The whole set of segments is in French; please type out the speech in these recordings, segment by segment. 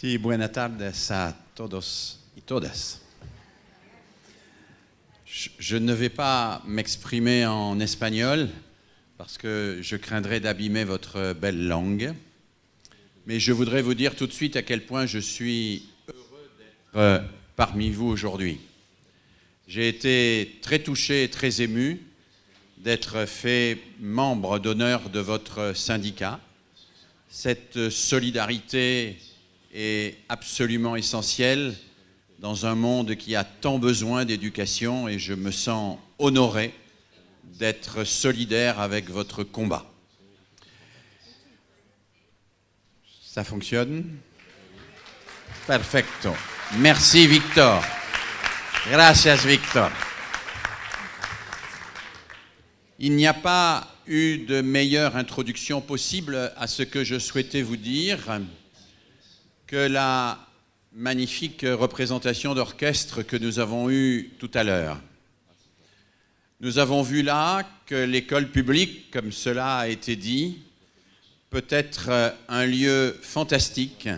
Sí, buenas tardes a todos y todas. Je ne vais pas m'exprimer en espagnol parce que je craindrais d'abîmer votre belle langue. Mais je voudrais vous dire tout de suite à quel point je suis heureux d'être parmi vous aujourd'hui. J'ai été très touché, très ému d'être fait membre d'honneur de votre syndicat. Cette solidarité est absolument essentielle dans un monde qui a tant besoin d'éducation et je me sens honoré d'être solidaire avec votre combat. Ça fonctionne? Perfecto. Merci Victor. Gracias Victor. Il n'y a pas eu de meilleure introduction possible à ce que je souhaitais vous dire que la magnifique représentation d'orchestre que nous avons eue tout à l'heure. Nous avons vu là que l'école publique, comme cela a été dit, peut être un lieu fantastique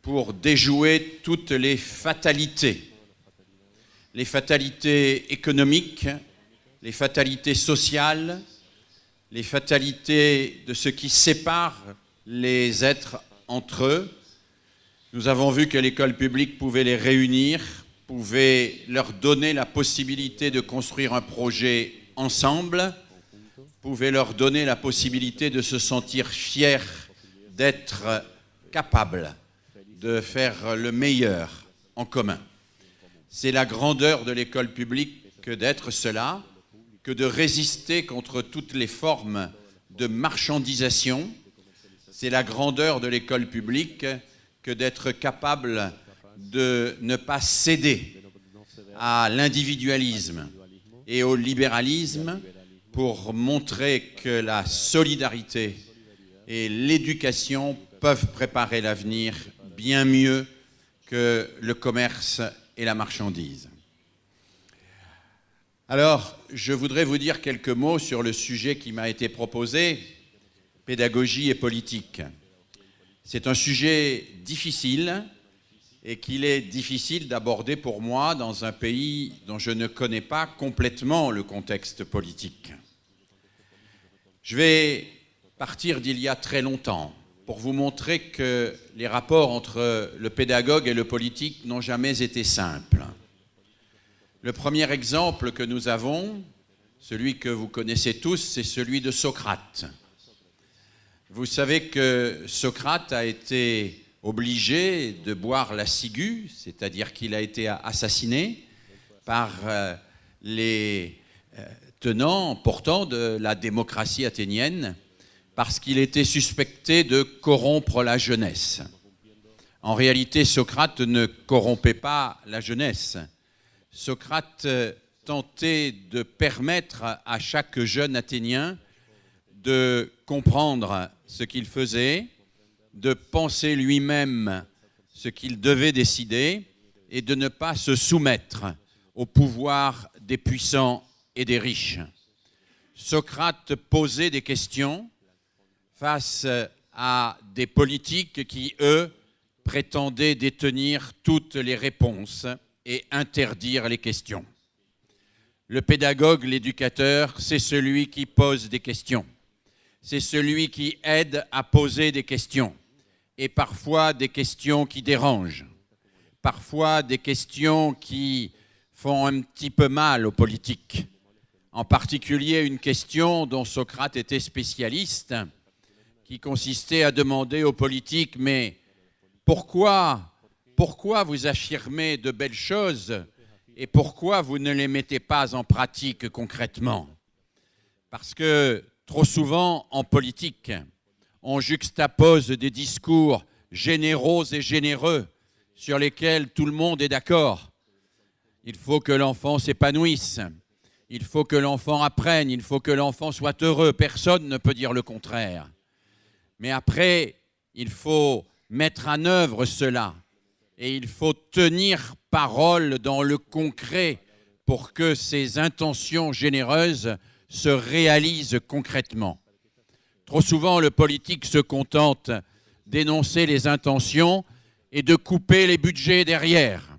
pour déjouer toutes les fatalités économiques, les fatalités sociales, les fatalités de ce qui sépare les êtres entre eux. Nous avons vu que l'école publique pouvait les réunir, pouvait leur donner la possibilité de construire un projet ensemble, pouvait leur donner la possibilité de se sentir fiers d'être capables de faire le meilleur en commun. C'est la grandeur de l'école publique que d'être cela, que de résister contre toutes les formes de marchandisation. C'est la grandeur de l'école publique que d'être capable de ne pas céder à l'individualisme et au libéralisme pour montrer que la solidarité et l'éducation peuvent préparer l'avenir bien mieux que le commerce et la marchandise. Alors, je voudrais vous dire quelques mots sur le sujet qui m'a été proposé, pédagogie et politique. C'est un sujet difficile et qu'il est difficile d'aborder pour moi dans un pays dont je ne connais pas complètement le contexte politique. Je vais partir d'il y a très longtemps pour vous montrer que les rapports entre le pédagogue et le politique n'ont jamais été simples. Le premier exemple que nous avons, celui que vous connaissez tous, c'est celui de Socrate. Vous savez que Socrate a été obligé de boire la ciguë, c'est-à-dire qu'il a été assassiné par les tenants portants de la démocratie athénienne parce qu'il était suspecté de corrompre la jeunesse. En réalité, Socrate ne corrompait pas la jeunesse. Socrate tentait de permettre à chaque jeune Athénien de comprendre ce qu'il faisait, de penser lui-même ce qu'il devait décider et de ne pas se soumettre au pouvoir des puissants et des riches. Socrate posait des questions face à des politiques qui, eux, prétendaient détenir toutes les réponses et interdire les questions. Le pédagogue, l'éducateur, c'est celui qui pose des questions. C'est celui qui aide à poser des questions, et parfois des questions qui dérangent, parfois des questions qui font un petit peu mal aux politiques. En particulier une question dont Socrate était spécialiste, qui consistait à demander aux politiques « Mais pourquoi vous affirmez de belles choses et pourquoi vous ne les mettez pas en pratique concrètement ?» Parce que trop souvent, en politique, on juxtapose des discours généraux et généreux sur lesquels tout le monde est d'accord. Il faut que l'enfant s'épanouisse, il faut que l'enfant apprenne, il faut que l'enfant soit heureux. Personne ne peut dire le contraire. Mais après, il faut mettre en œuvre cela et il faut tenir parole dans le concret pour que ces intentions généreuses se réalisent concrètement. Trop souvent, le politique se contente d'énoncer les intentions et de couper les budgets derrière.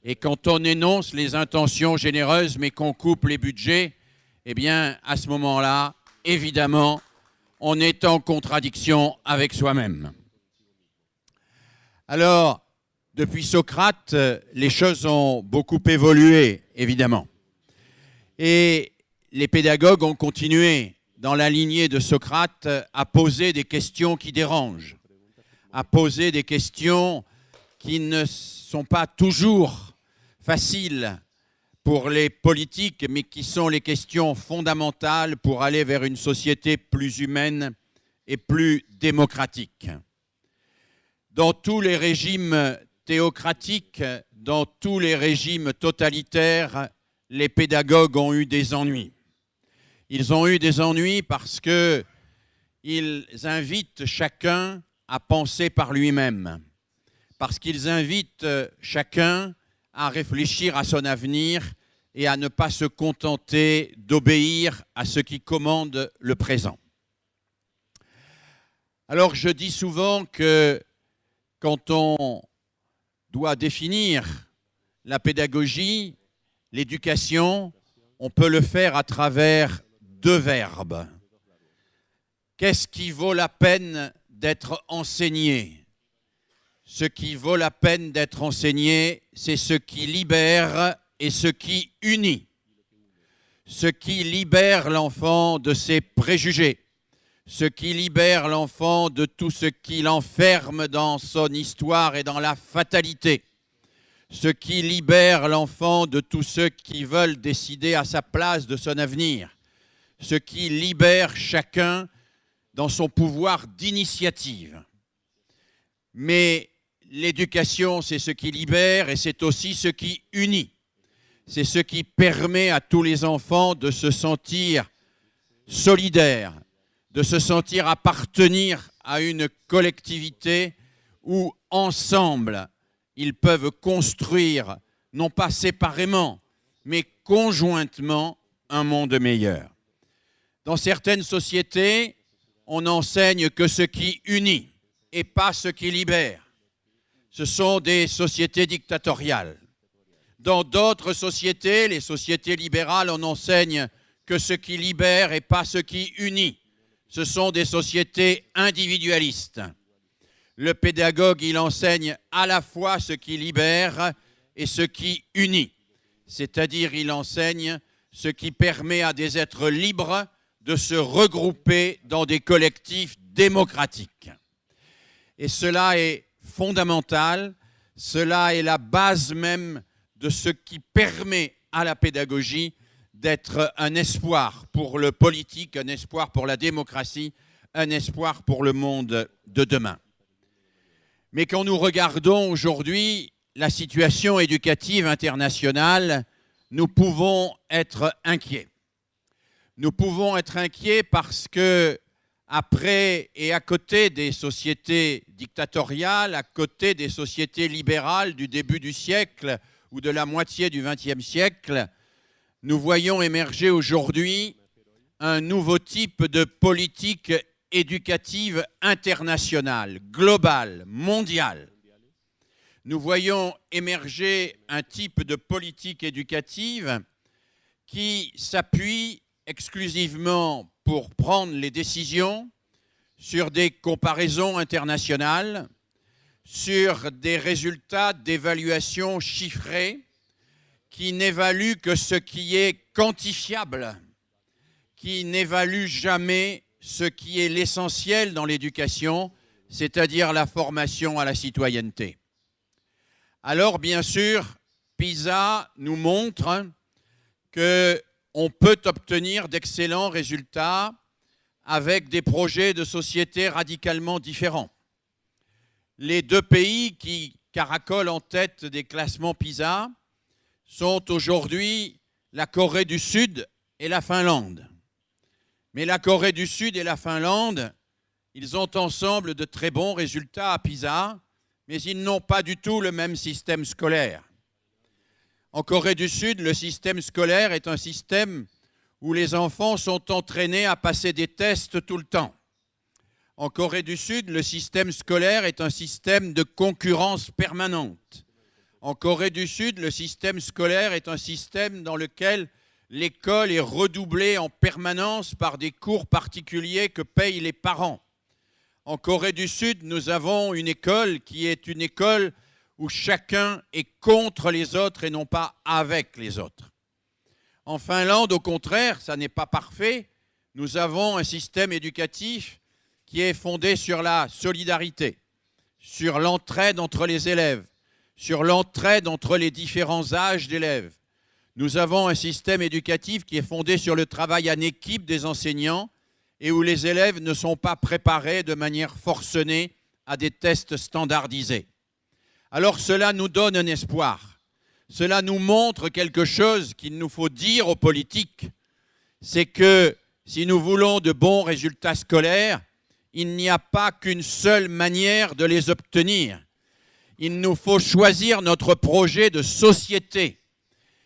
Et quand on énonce les intentions généreuses mais qu'on coupe les budgets, eh bien, à ce moment-là, évidemment, on est en contradiction avec soi-même. Alors, depuis Socrate, les choses ont beaucoup évolué, évidemment. Et les pédagogues ont continué, dans la lignée de Socrate, à poser des questions qui dérangent, à poser des questions qui ne sont pas toujours faciles pour les politiques, mais qui sont les questions fondamentales pour aller vers une société plus humaine et plus démocratique. Dans tous les régimes théocratiques, dans tous les régimes totalitaires, les pédagogues ont eu des ennuis. Ils ont eu des ennuis parce qu'ils invitent chacun à penser par lui-même, parce qu'ils invitent chacun à réfléchir à son avenir et à ne pas se contenter d'obéir à ce qui commande le présent. Alors je dis souvent que quand on doit définir la pédagogie, l'éducation, on peut le faire à travers deux verbes. Qu'est-ce qui vaut la peine d'être enseigné ? Ce qui vaut la peine d'être enseigné, c'est ce qui libère et ce qui unit. Ce qui libère l'enfant de ses préjugés. Ce qui libère l'enfant de tout ce qui l'enferme dans son histoire et dans la fatalité. Ce qui libère l'enfant de tous ceux qui veulent décider à sa place de son avenir. Ce qui libère chacun dans son pouvoir d'initiative. Mais l'éducation, c'est ce qui libère et c'est aussi ce qui unit. C'est ce qui permet à tous les enfants de se sentir solidaires, de se sentir appartenir à une collectivité où, ensemble, ils peuvent construire, non pas séparément, mais conjointement, un monde meilleur. Dans certaines sociétés, on n'enseigne que ce qui unit et pas ce qui libère. Ce sont des sociétés dictatoriales. Dans d'autres sociétés, les sociétés libérales, on n'enseigne que ce qui libère et pas ce qui unit. Ce sont des sociétés individualistes. Le pédagogue, il enseigne à la fois ce qui libère et ce qui unit. C'est-à-dire, il enseigne ce qui permet à des êtres libres de se regrouper dans des collectifs démocratiques. Et cela est fondamental, cela est la base même de ce qui permet à la pédagogie d'être un espoir pour le politique, un espoir pour la démocratie, un espoir pour le monde de demain. Mais quand nous regardons aujourd'hui la situation éducative internationale, nous pouvons être inquiets. Nous pouvons être inquiets parce que, après et à côté des sociétés dictatoriales, à côté des sociétés libérales du début du siècle ou de la moitié du XXe siècle, nous voyons émerger aujourd'hui un nouveau type de politique éducative internationale, globale, mondiale. Nous voyons émerger un type de politique éducative qui s'appuie exclusivement pour prendre les décisions sur des comparaisons internationales, sur des résultats d'évaluation chiffrés qui n'évaluent que ce qui est quantifiable, qui n'évaluent jamais ce qui est l'essentiel dans l'éducation, c'est-à-dire la formation à la citoyenneté. Alors, bien sûr, PISA nous montre qu'on peut obtenir d'excellents résultats avec des projets de société radicalement différents. Les deux pays qui caracolent en tête des classements PISA sont aujourd'hui la Corée du Sud et la Finlande. Mais la Corée du Sud et la Finlande, ils ont ensemble de très bons résultats à PISA, mais ils n'ont pas du tout le même système scolaire. En Corée du Sud, le système scolaire est un système où les enfants sont entraînés à passer des tests tout le temps. En Corée du Sud, le système scolaire est un système de concurrence permanente. En Corée du Sud, le système scolaire est un système dans lequel l'école est redoublée en permanence par des cours particuliers que payent les parents. En Corée du Sud, nous avons une école qui est une école où chacun est contre les autres et non pas avec les autres. En Finlande, au contraire, ça n'est pas parfait. Nous avons un système éducatif qui est fondé sur la solidarité, sur l'entraide entre les élèves, sur l'entraide entre les différents âges d'élèves. Nous avons un système éducatif qui est fondé sur le travail en équipe des enseignants et où les élèves ne sont pas préparés de manière forcenée à des tests standardisés. Alors cela nous donne un espoir. Cela nous montre quelque chose qu'il nous faut dire aux politiques. C'est que si nous voulons de bons résultats scolaires, il n'y a pas qu'une seule manière de les obtenir. Il nous faut choisir notre projet de société.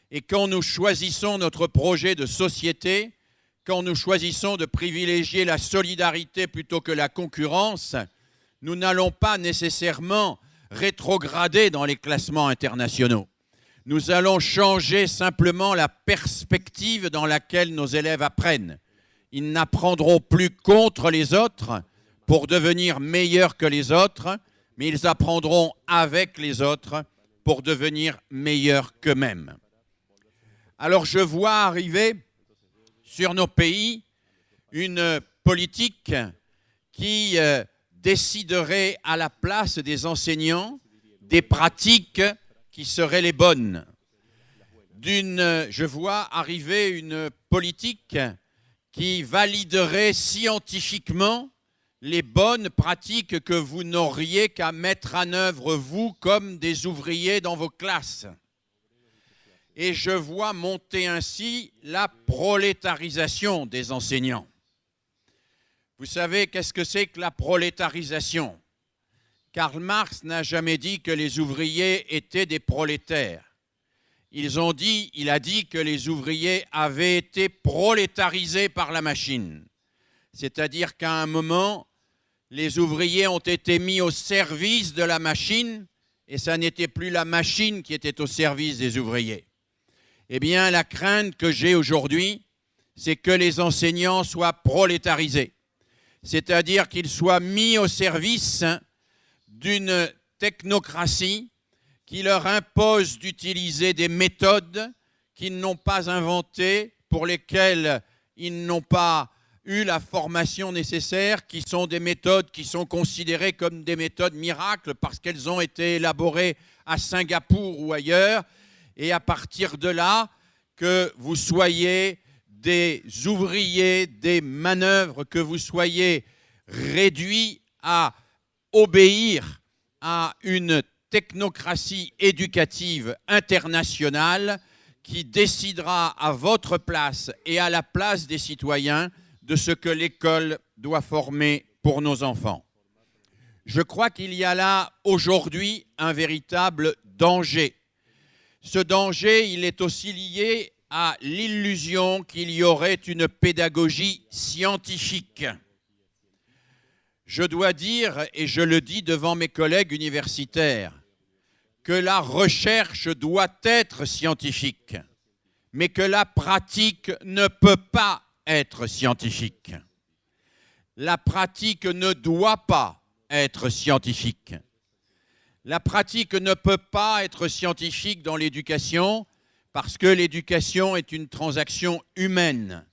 Et quand nous choisissons notre projet de société, quand nous choisissons de privilégier la solidarité plutôt que la concurrence, nous n'allons pas nécessairement rétrograder dans les classements internationaux. Nous allons changer simplement la perspective dans laquelle nos élèves apprennent. Ils n'apprendront plus contre les autres pour devenir meilleurs que les autres, mais ils apprendront avec les autres pour devenir meilleurs qu'eux-mêmes. Alors je vois arriver sur nos pays une politique qui déciderait à la place des enseignants des pratiques qui seraient les bonnes. Je vois arriver une politique qui validerait scientifiquement les bonnes pratiques que vous n'auriez qu'à mettre en œuvre, vous, comme des ouvriers dans vos classes. Et je vois monter ainsi la prolétarisation des enseignants. Vous savez, qu'est-ce que c'est que la prolétarisation? Karl Marx n'a jamais dit que les ouvriers étaient des prolétaires. Il a dit que les ouvriers avaient été prolétarisés par la machine. C'est-à-dire qu'à un moment, les ouvriers ont été mis au service de la machine et ça n'était plus la machine qui était au service des ouvriers. Eh bien, la crainte que j'ai aujourd'hui, c'est que les enseignants soient prolétarisés. C'est-à-dire qu'ils soient mis au service d'une technocratie qui leur impose d'utiliser des méthodes qu'ils n'ont pas inventées, pour lesquelles ils n'ont pas eu la formation nécessaire, qui sont des méthodes qui sont considérées comme des méthodes miracles parce qu'elles ont été élaborées à Singapour ou ailleurs, et à partir de là, que vous soyez des ouvriers, des manœuvres, que vous soyez réduits à obéir à une technocratie éducative internationale qui décidera à votre place et à la place des citoyens de ce que l'école doit former pour nos enfants. Je crois qu'il y a là aujourd'hui un véritable danger. Ce danger, il est aussi lié à l'illusion qu'il y aurait une pédagogie scientifique. Je dois dire, et je le dis devant mes collègues universitaires, que la recherche doit être scientifique, mais que la pratique ne peut pas être scientifique. La pratique ne doit pas être scientifique. La pratique ne peut pas être scientifique dans l'éducation parce que l'éducation est une transaction humaine,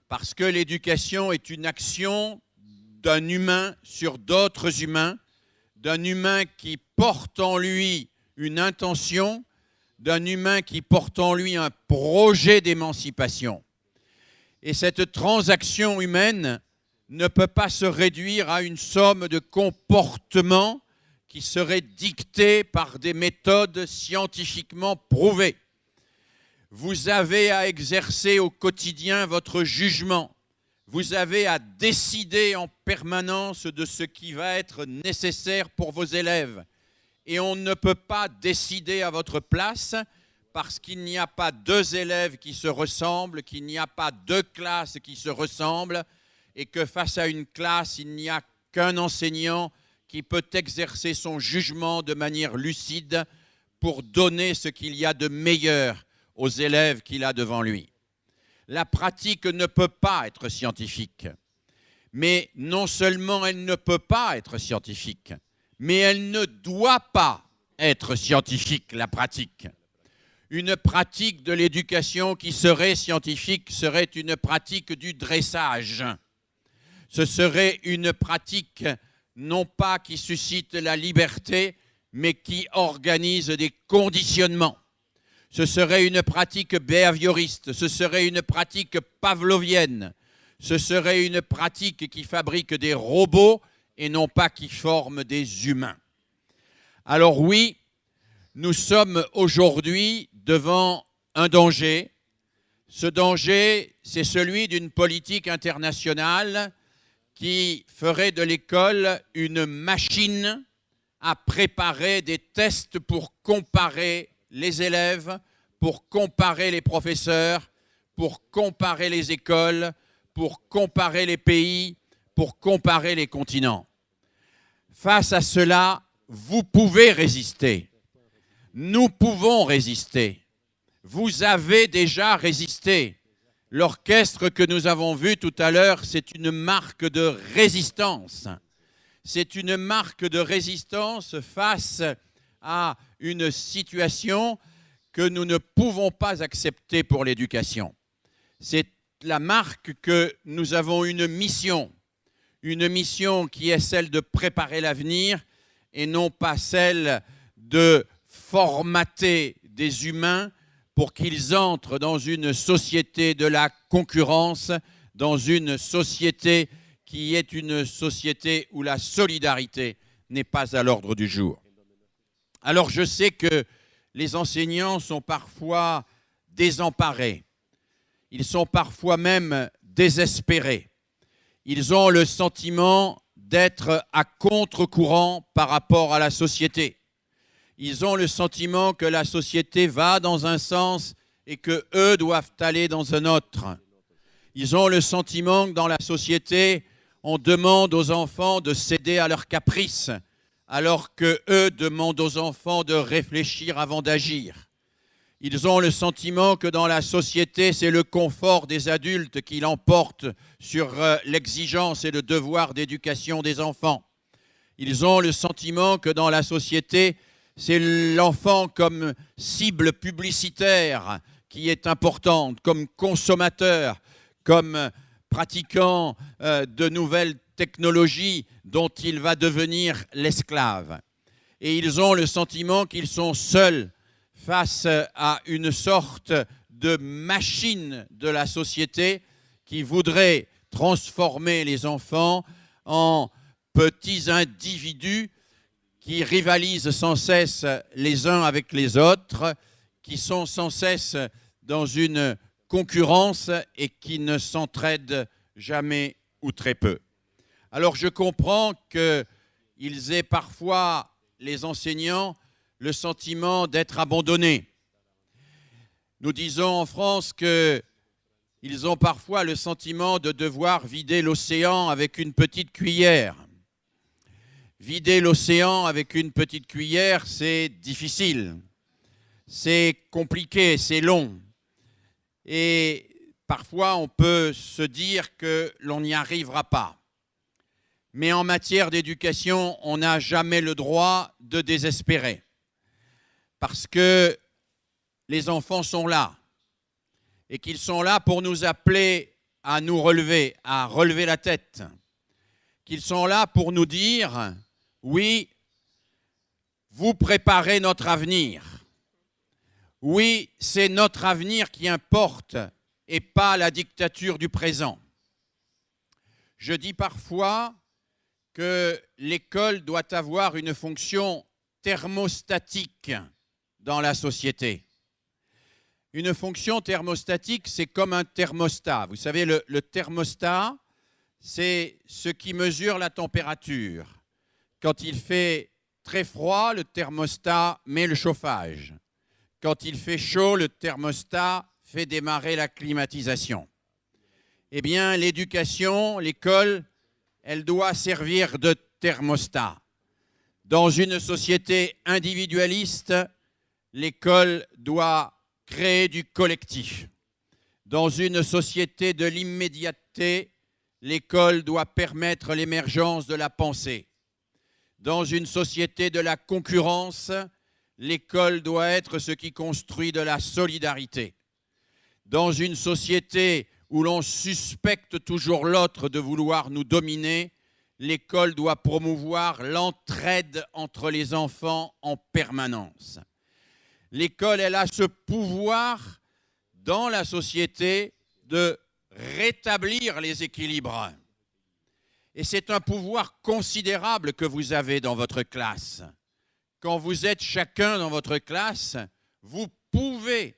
parce que l'éducation est une action d'un humain sur d'autres humains, d'un humain qui porte en lui une intention, d'un humain qui porte en lui un projet d'émancipation. Et cette transaction humaine ne peut pas se réduire à une somme de comportements qui seraient dictés par des méthodes scientifiquement prouvées. Vous avez à exercer au quotidien votre jugement. Vous avez à décider en permanence de ce qui va être nécessaire pour vos élèves. Et on ne peut pas décider à votre place parce qu'il n'y a pas deux élèves qui se ressemblent, qu'il n'y a pas deux classes qui se ressemblent et que face à une classe, il n'y a qu'un enseignant qui peut exercer son jugement de manière lucide pour donner ce qu'il y a de meilleur aux élèves qu'il a devant lui. La pratique ne peut pas être scientifique, mais non seulement elle ne peut pas être scientifique, mais elle ne doit pas être scientifique, la pratique. Une pratique de l'éducation qui serait scientifique serait une pratique du dressage. Ce serait une pratique non pas qui suscite la liberté, mais qui organise des conditionnements. Ce serait une pratique behavioriste, ce serait une pratique pavlovienne, ce serait une pratique qui fabrique des robots et non pas qui forme des humains. Alors oui, nous sommes aujourd'hui devant un danger. Ce danger, c'est celui d'une politique internationale qui ferait de l'école une machine à préparer des tests pour comparer les élèves, pour comparer les professeurs, pour comparer les écoles, pour comparer les pays, pour comparer les continents. Face à cela, vous pouvez résister. Nous pouvons résister. Vous avez déjà résisté. L'orchestre que nous avons vu tout à l'heure, c'est une marque de résistance. C'est une marque de résistance face à une situation que nous ne pouvons pas accepter pour l'éducation. C'est la marque que nous avons une mission qui est celle de préparer l'avenir et non pas celle de formater des humains pour qu'ils entrent dans une société de la concurrence, dans une société qui est une société où la solidarité n'est pas à l'ordre du jour. Alors je sais que les enseignants sont parfois désemparés, ils sont parfois même désespérés. Ils ont le sentiment d'être à contre-courant par rapport à la société. Ils ont le sentiment que la société va dans un sens et qu'eux doivent aller dans un autre. Ils ont le sentiment que dans la société, on demande aux enfants de céder à leurs caprices, alors qu'eux demandent aux enfants de réfléchir avant d'agir. Ils ont le sentiment que dans la société, c'est le confort des adultes qui l'emporte sur l'exigence et le devoir d'éducation des enfants. Ils ont le sentiment que dans la société, c'est l'enfant comme cible publicitaire qui est importante, comme consommateur, comme pratiquant de nouvelles technologies dont il va devenir l'esclave. Et ils ont le sentiment qu'ils sont seuls face à une sorte de machine de la société qui voudrait transformer les enfants en petits individus qui rivalisent sans cesse les uns avec les autres, qui sont sans cesse dans une concurrence et qui ne s'entraident jamais ou très peu. Alors je comprends qu'ils aient parfois, les enseignants, le sentiment d'être abandonnés. Nous disons en France qu'ils ont parfois le sentiment de devoir vider l'océan avec une petite cuillère. Vider l'océan avec une petite cuillère, c'est difficile, c'est compliqué, c'est long. Et parfois, on peut se dire que l'on n'y arrivera pas. Mais en matière d'éducation, on n'a jamais le droit de désespérer. Parce que les enfants sont là. Et qu'ils sont là pour nous appeler à nous relever, à relever la tête. Qu'ils sont là pour nous dire... Oui, vous préparez notre avenir. Oui, c'est notre avenir qui importe et pas la dictature du présent. Je dis parfois que l'école doit avoir une fonction thermostatique dans la société. Une fonction thermostatique, c'est comme un thermostat. Vous savez, le thermostat, c'est ce qui mesure la température. Quand il fait très froid, le thermostat met le chauffage. Quand il fait chaud, le thermostat fait démarrer la climatisation. Eh bien, l'éducation, l'école, elle doit servir de thermostat. Dans une société individualiste, l'école doit créer du collectif. Dans une société de l'immédiateté, l'école doit permettre l'émergence de la pensée. Dans une société de la concurrence, l'école doit être ce qui construit de la solidarité. Dans une société où l'on suspecte toujours l'autre de vouloir nous dominer, l'école doit promouvoir l'entraide entre les enfants en permanence. L'école, elle a ce pouvoir dans la société de rétablir les équilibres. Et c'est un pouvoir considérable que vous avez dans votre classe. Quand vous êtes chacun dans votre classe, vous pouvez,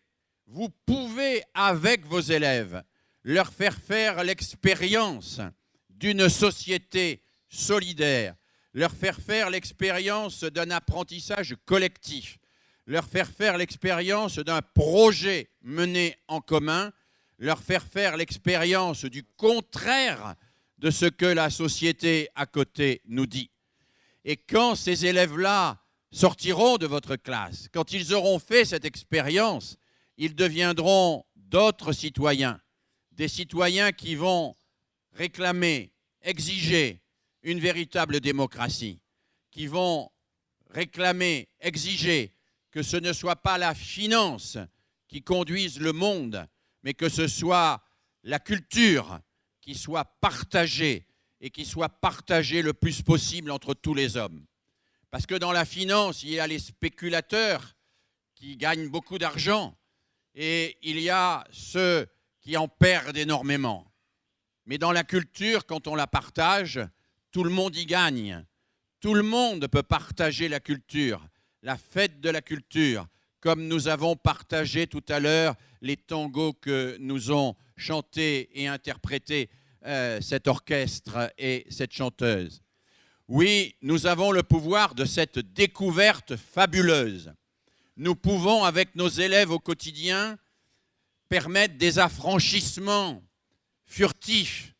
avec vos élèves, leur faire l'expérience d'une société solidaire, leur faire l'expérience d'un apprentissage collectif, leur faire l'expérience d'un projet mené en commun, leur faire l'expérience du contraire de ce que la société à côté nous dit. Et quand ces élèves-là sortiront de votre classe, quand ils auront fait cette expérience, ils deviendront d'autres citoyens, des citoyens qui vont réclamer, exiger une véritable démocratie, qui vont réclamer, exiger que ce ne soit pas la finance qui conduise le monde, mais que ce soit la culture qui soit partagée et qui soit partagée le plus possible entre tous les hommes. Parce que dans la finance, il y a les spéculateurs qui gagnent beaucoup d'argent et il y a ceux qui en perdent énormément. Mais dans la culture, quand on la partage, tout le monde y gagne. Tout le monde peut partager la culture, la fête de la culture, comme nous avons partagé tout à l'heure les tangos que nous ont chantés et interprétés cet orchestre et cette chanteuse. Oui, nous avons le pouvoir de cette découverte fabuleuse. Nous pouvons, avec nos élèves au quotidien, permettre des affranchissements furtifs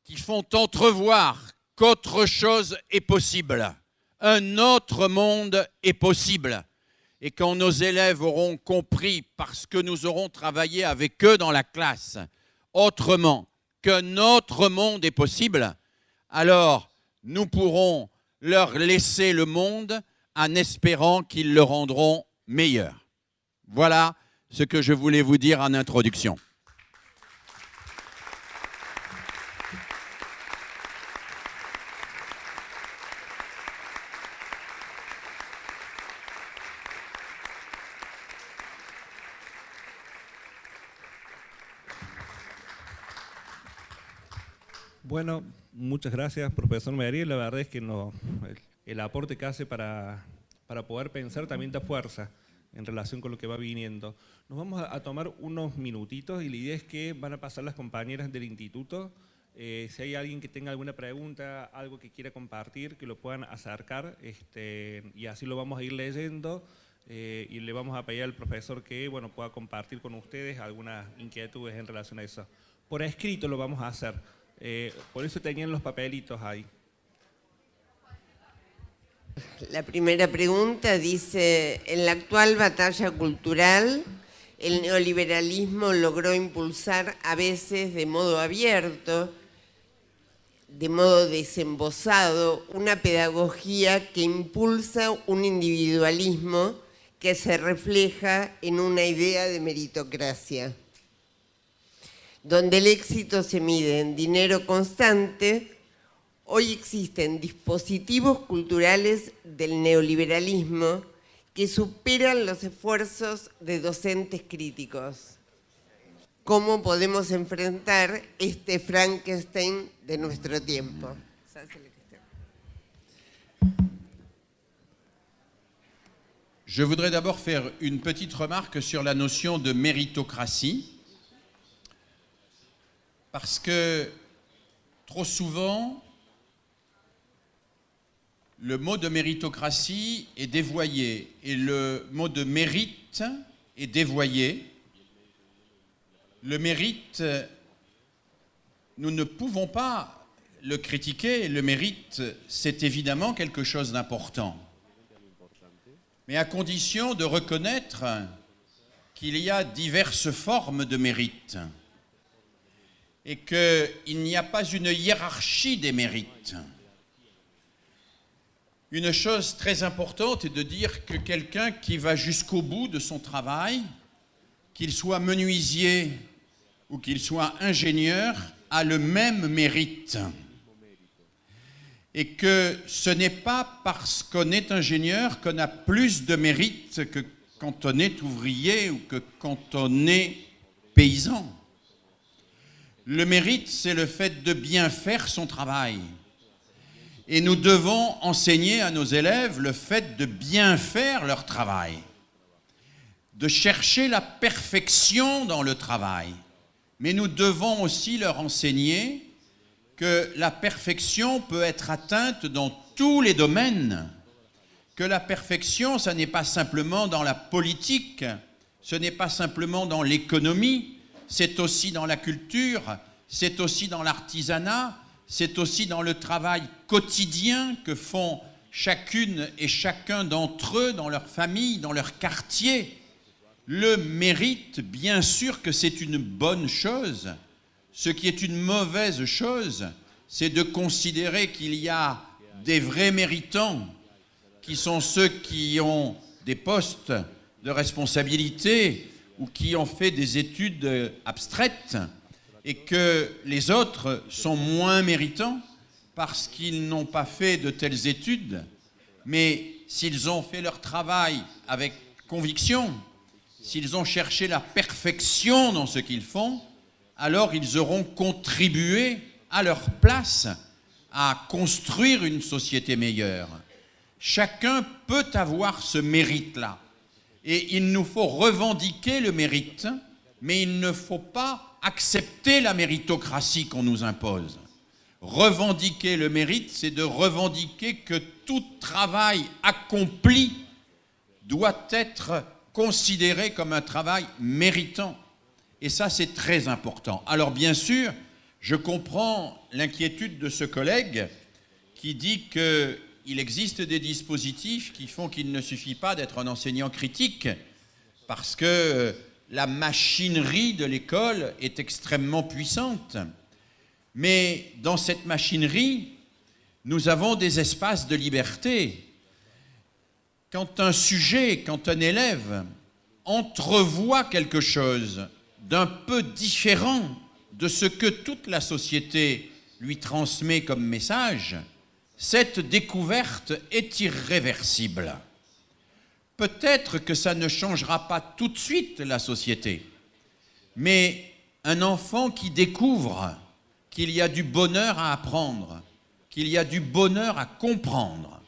qui font entrevoir qu'autre chose est possible. Un autre monde est possible. Et quand nos élèves auront compris, parce que nous aurons travaillé avec eux dans la classe, autrement, qu'un autre monde est possible, alors nous pourrons leur laisser le monde en espérant qu'ils le rendront meilleur. Voilà ce que je voulais vous dire en introduction. Bueno, muchas gracias, profesor Meriel. La verdad es que el aporte que hace para poder pensar también da fuerza en relación con lo que va viniendo. Nos vamos a tomar unos minutitos y la idea es que van a pasar las compañeras del instituto. Si hay alguien que tenga alguna pregunta, algo que quiera compartir, que lo puedan acercar y así lo vamos a ir leyendo y le vamos a pedir al profesor que pueda compartir con ustedes algunas inquietudes en relación a eso. Por escrito lo vamos a hacer. Por eso tenían los papelitos ahí. La primera pregunta dice, en la actual batalla cultural, el neoliberalismo logró impulsar a veces de modo abierto, de modo desembosado, una pedagogía que impulsa un individualismo que se refleja en una idea de meritocracia, donde el éxito se mide en dinero constante. Hoy existen dispositivos culturales del neoliberalismo que superan los esfuerzos de docentes críticos. ¿Cómo podemos enfrentar este Frankenstein de nuestro tiempo? Je voudrais d'abord faire une petite remarque sur la notion de méritocratie. Parce que trop souvent, le mot de méritocratie est dévoyé et le mot de mérite est dévoyé. Le mérite, nous ne pouvons pas le critiquer, le mérite, c'est évidemment quelque chose d'important. Mais à condition de reconnaître qu'il y a diverses formes de mérite et qu'il n'y a pas une hiérarchie des mérites. Une chose très importante est de dire que quelqu'un qui va jusqu'au bout de son travail, qu'il soit menuisier ou qu'il soit ingénieur, a le même mérite. Et que ce n'est pas parce qu'on est ingénieur qu'on a plus de mérite que quand on est ouvrier ou que quand on est paysan. Le mérite, c'est le fait de bien faire son travail. Et nous devons enseigner à nos élèves le fait de bien faire leur travail, de chercher la perfection dans le travail. Mais nous devons aussi leur enseigner que la perfection peut être atteinte dans tous les domaines, que la perfection, ça n'est pas simplement dans la politique, ce n'est pas simplement dans l'économie, c'est aussi dans la culture, c'est aussi dans l'artisanat, c'est aussi dans le travail quotidien que font chacune et chacun d'entre eux dans leur famille, dans leur quartier. Le mérite, bien sûr que c'est une bonne chose. Ce qui est une mauvaise chose, c'est de considérer qu'il y a des vrais méritants, qui sont ceux qui ont des postes de responsabilité ou qui ont fait des études abstraites, et que les autres sont moins méritants parce qu'ils n'ont pas fait de telles études. Mais s'ils ont fait leur travail avec conviction, s'ils ont cherché la perfection dans ce qu'ils font, alors ils auront contribué à leur place à construire une société meilleure. Chacun peut avoir ce mérite-là. Et il nous faut revendiquer le mérite, mais il ne faut pas accepter la méritocratie qu'on nous impose. Revendiquer le mérite, c'est de revendiquer que tout travail accompli doit être considéré comme un travail méritant. Et ça, c'est très important. Alors bien sûr, je comprends l'inquiétude de ce collègue qui dit qu'il existe des dispositifs qui font qu'il ne suffit pas d'être un enseignant critique parce que la machinerie de l'école est extrêmement puissante. Mais dans cette machinerie, nous avons des espaces de liberté. Quand un sujet, quand un élève entrevoit quelque chose d'un peu différent de ce que toute la société lui transmet comme message, cette découverte est irréversible. Peut-être que ça ne changera pas tout de suite la société, mais un enfant qui découvre qu'il y a du bonheur à apprendre, qu'il y a du bonheur à comprendre,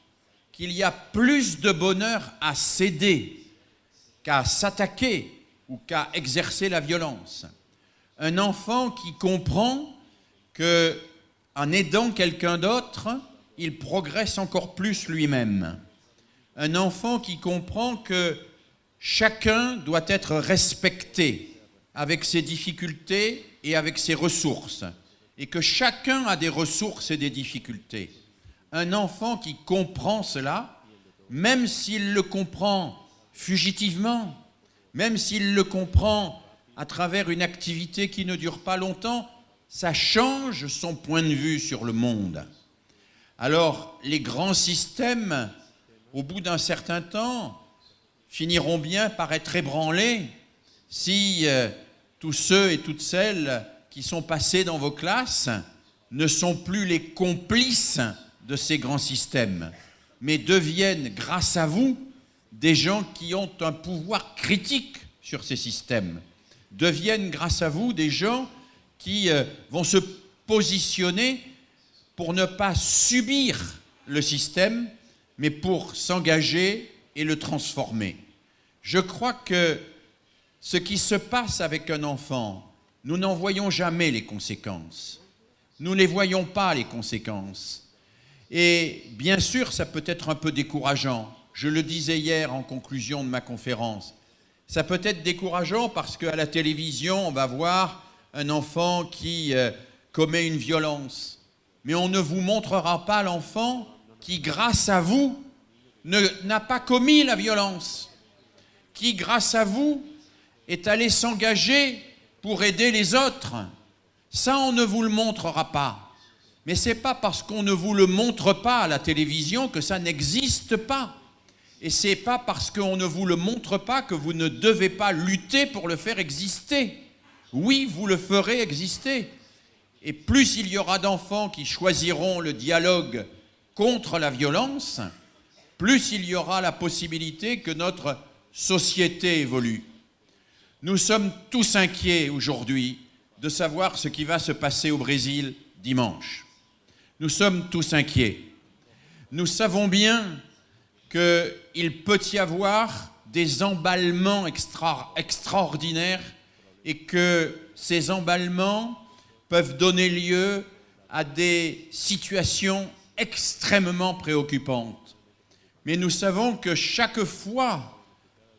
qu'il y a plus de bonheur à céder qu'à s'attaquer ou qu'à exercer la violence. Un enfant qui comprend qu'en aidant quelqu'un d'autre, il progresse encore plus lui-même. Un enfant qui comprend que chacun doit être respecté avec ses difficultés et avec ses ressources, et que chacun a des ressources et des difficultés. Un enfant qui comprend cela, même s'il le comprend fugitivement, même s'il le comprend à travers une activité qui ne dure pas longtemps, ça change son point de vue sur le monde. Alors, les grands systèmes, au bout d'un certain temps, finiront bien par être ébranlés si tous ceux et toutes celles qui sont passés dans vos classes ne sont plus les complices de ces grands systèmes, mais deviennent, grâce à vous, des gens qui ont un pouvoir critique sur ces systèmes, deviennent, grâce à vous, des gens qui vont se positionner pour ne pas subir le système, mais pour s'engager et le transformer. Je crois que ce qui se passe avec un enfant, nous n'en voyons jamais les conséquences. Nous ne les voyons pas, les conséquences. Et bien sûr, ça peut être un peu décourageant. Je le disais hier en conclusion de ma conférence. Ça peut être décourageant parce qu'à la télévision, on va voir un enfant qui commet une violence. mais on ne vous montrera pas l'enfant qui, grâce à vous, n'a pas commis la violence, qui, grâce à vous, est allé s'engager pour aider les autres. Ça, on ne vous le montrera pas. Mais ce n'est pas parce qu'on ne vous le montre pas à la télévision que ça n'existe pas. Et ce n'est pas parce qu'on ne vous le montre pas que vous ne devez pas lutter pour le faire exister. Oui, vous le ferez exister. Et plus il y aura d'enfants qui choisiront le dialogue contre la violence, plus il y aura la possibilité que notre société évolue. Nous sommes tous inquiets aujourd'hui de savoir ce qui va se passer au Brésil dimanche. Nous sommes tous inquiets. Nous savons bien qu'il peut y avoir des emballements extraordinaires et que ces emballements peuvent donner lieu à des situations extrêmement préoccupantes. Mais nous savons que chaque fois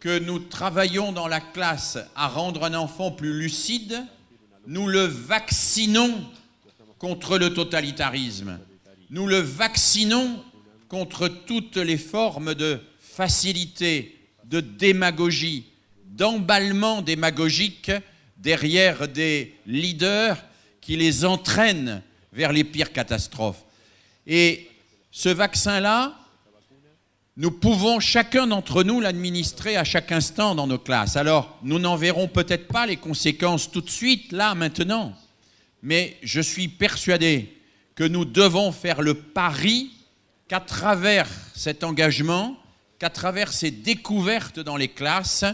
que nous travaillons dans la classe à rendre un enfant plus lucide, nous le vaccinons contre le totalitarisme. Nous le vaccinons contre toutes les formes de facilité, de démagogie, d'emballement démagogique derrière des leaders qui les entraînent vers les pires catastrophes. Et ce vaccin-là, nous pouvons chacun d'entre nous l'administrer à chaque instant dans nos classes. Alors, nous n'en verrons peut-être pas les conséquences tout de suite, là, maintenant. Mais je suis persuadé que nous devons faire le pari qu'à travers cet engagement, qu'à travers ces découvertes dans les classes,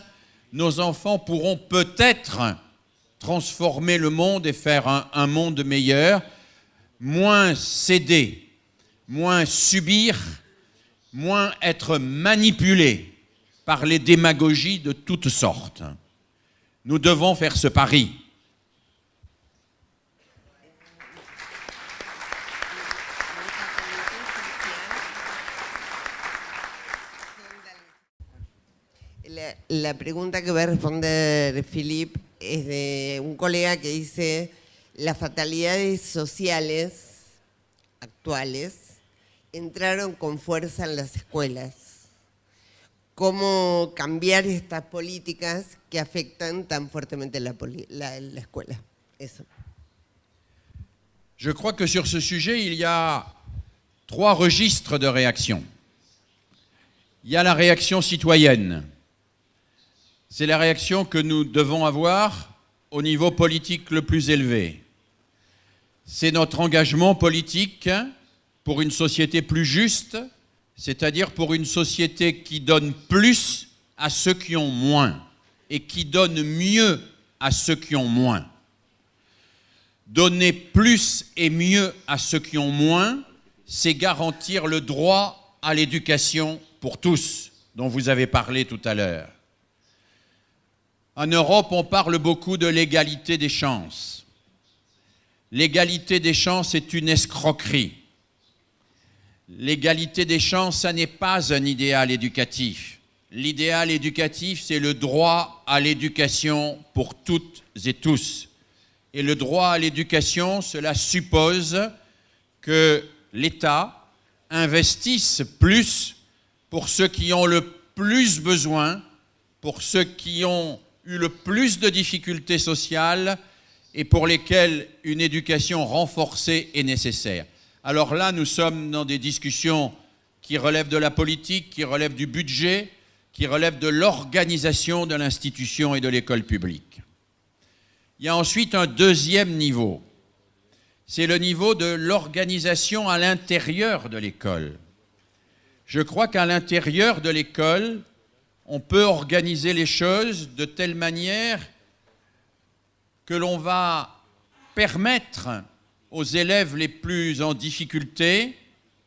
nos enfants pourront peut-être transformer le monde et faire un monde meilleur, moins céder, moins subir, moins être manipulés par les démagogies de toutes sortes. Nous devons faire ce pari. La pregunta que va a responder Philippe es de un colega que dice: las fatalidades sociales actuales entraron con fuerza en las escuelas. ¿Cómo cambiar estas políticas que afectan tan fuertemente la escuela? Eso. Je crois que sur ce sujet, il y a 3 registres de réaction. Il y a la réaction citoyenne. C'est la réaction que nous devons avoir au niveau politique le plus élevé. C'est notre engagement politique pour une société plus juste, c'est-à-dire pour une société qui donne plus à ceux qui ont moins et qui donne mieux à ceux qui ont moins. Donner plus et mieux à ceux qui ont moins, c'est garantir le droit à l'éducation pour tous, dont vous avez parlé tout à l'heure. En Europe, on parle beaucoup de l'égalité des chances. L'égalité des chances est une escroquerie. L'égalité des chances, ça n'est pas un idéal éducatif. L'idéal éducatif, c'est le droit à l'éducation pour toutes et tous. Et le droit à l'éducation, cela suppose que l'État investisse plus pour ceux qui ont le plus besoin, pour ceux qui ont eu le plus de difficultés sociales et pour lesquels une éducation renforcée est nécessaire. Alors là, nous sommes dans des discussions qui relèvent de la politique, qui relèvent du budget, qui relèvent de l'organisation de l'institution et de l'école publique. Il y a ensuite un deuxième niveau. C'est le niveau de l'organisation à l'intérieur de l'école. Je crois qu'à l'intérieur de l'école, on peut organiser les choses de telle manière que l'on va permettre aux élèves les plus en difficulté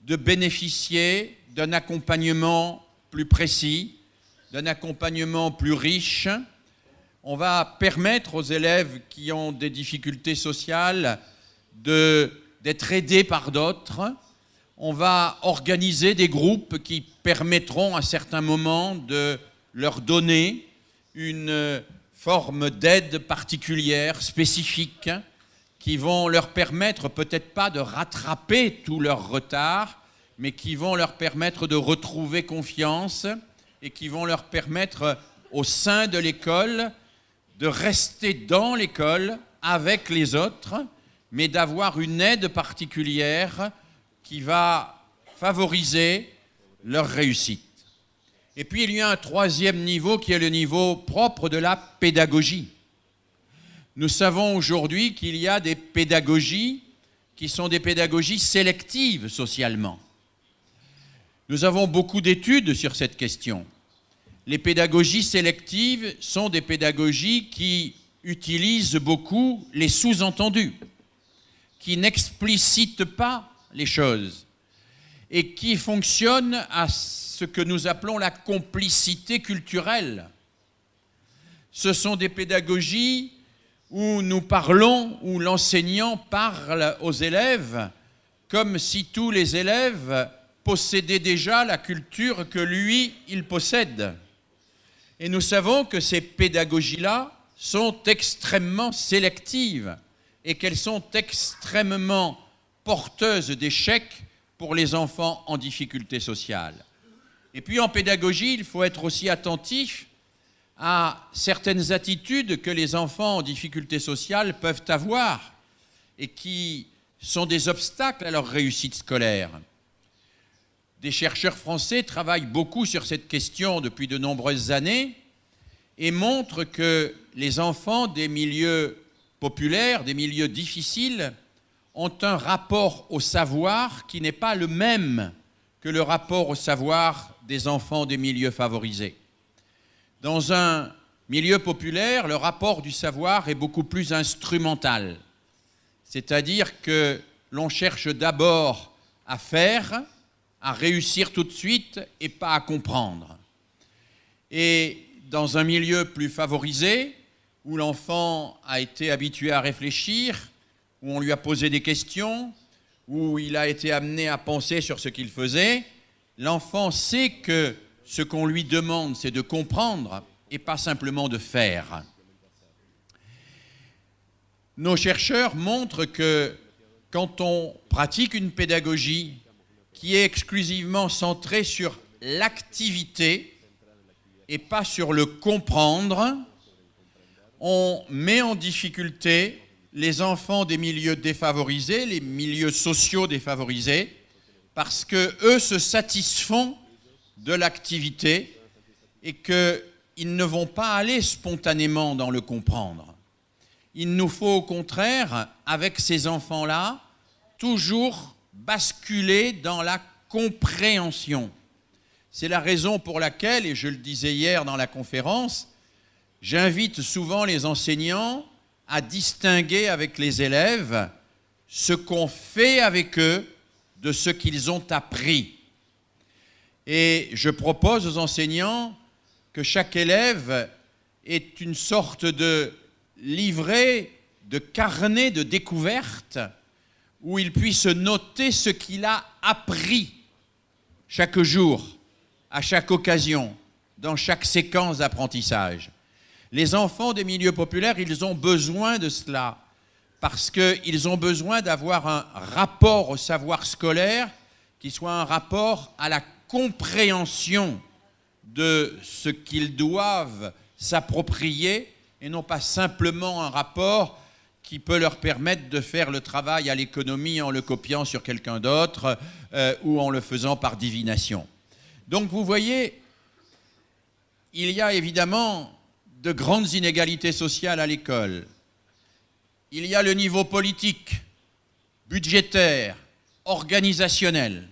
de bénéficier d'un accompagnement plus précis, d'un accompagnement plus riche. On va permettre aux élèves qui ont des difficultés sociales d'être aidés par d'autres. On va organiser des groupes qui permettront à certains moments de leur donner une forme d'aide particulière, spécifique, qui vont leur permettre peut-être pas de rattraper tout leur retard, mais qui vont leur permettre de retrouver confiance et qui vont leur permettre au sein de l'école de rester dans l'école avec les autres, mais d'avoir une aide particulière qui va favoriser leur réussite. Et puis il y a un troisième niveau qui est le niveau propre de la pédagogie. Nous savons aujourd'hui qu'il y a des pédagogies qui sont des pédagogies sélectives socialement. Nous avons beaucoup d'études sur cette question. Les pédagogies sélectives sont des pédagogies qui utilisent beaucoup les sous-entendus, qui n'explicitent pas les choses et qui fonctionnent à ce que nous appelons la complicité culturelle. Ce sont des pédagogies où nous parlons, où l'enseignant parle aux élèves comme si tous les élèves possédaient déjà la culture que lui, il possède. Et nous savons que ces pédagogies-là sont extrêmement sélectives et qu'elles sont extrêmement porteuses d'échecs pour les enfants en difficulté sociale. Et puis en pédagogie, il faut être aussi attentif à certaines attitudes que les enfants en difficulté sociale peuvent avoir et qui sont des obstacles à leur réussite scolaire. Des chercheurs français travaillent beaucoup sur cette question depuis de nombreuses années et montrent que les enfants des milieux populaires, des milieux difficiles, ont un rapport au savoir qui n'est pas le même que le rapport au savoir des enfants des milieux favorisés. Dans un milieu populaire, le rapport du savoir est beaucoup plus instrumental, c'est-à-dire que l'on cherche d'abord à faire, à réussir tout de suite et pas à comprendre. Et dans un milieu plus favorisé, où l'enfant a été habitué à réfléchir, où on lui a posé des questions, où il a été amené à penser sur ce qu'il faisait, l'enfant sait que ce qu'on lui demande, c'est de comprendre et pas simplement de faire. Nos chercheurs montrent que quand on pratique une pédagogie qui est exclusivement centrée sur l'activité et pas sur le comprendre, on met en difficulté les enfants des milieux défavorisés, les milieux sociaux défavorisés, parce qu'eux se satisfont de l'activité et qu'ils ne vont pas aller spontanément dans le comprendre. Il nous faut au contraire, avec ces enfants-là, toujours basculer dans la compréhension. C'est la raison pour laquelle, et je le disais hier dans la conférence, j'invite souvent les enseignants à distinguer avec les élèves ce qu'on fait avec eux de ce qu'ils ont appris. Et je propose aux enseignants que chaque élève ait une sorte de livret, de carnet de découverte où il puisse noter ce qu'il a appris chaque jour, à chaque occasion, dans chaque séquence d'apprentissage. Les enfants des milieux populaires, ils ont besoin de cela parce qu'ils ont besoin d'avoir un rapport au savoir scolaire qui soit un rapport à la compréhension de ce qu'ils doivent s'approprier et non pas simplement un rapport qui peut leur permettre de faire le travail à l'économie en le copiant sur quelqu'un d'autre ou en le faisant par divination. Donc vous voyez, il y a évidemment de grandes inégalités sociales à l'école. Il y a le niveau politique, budgétaire, organisationnel.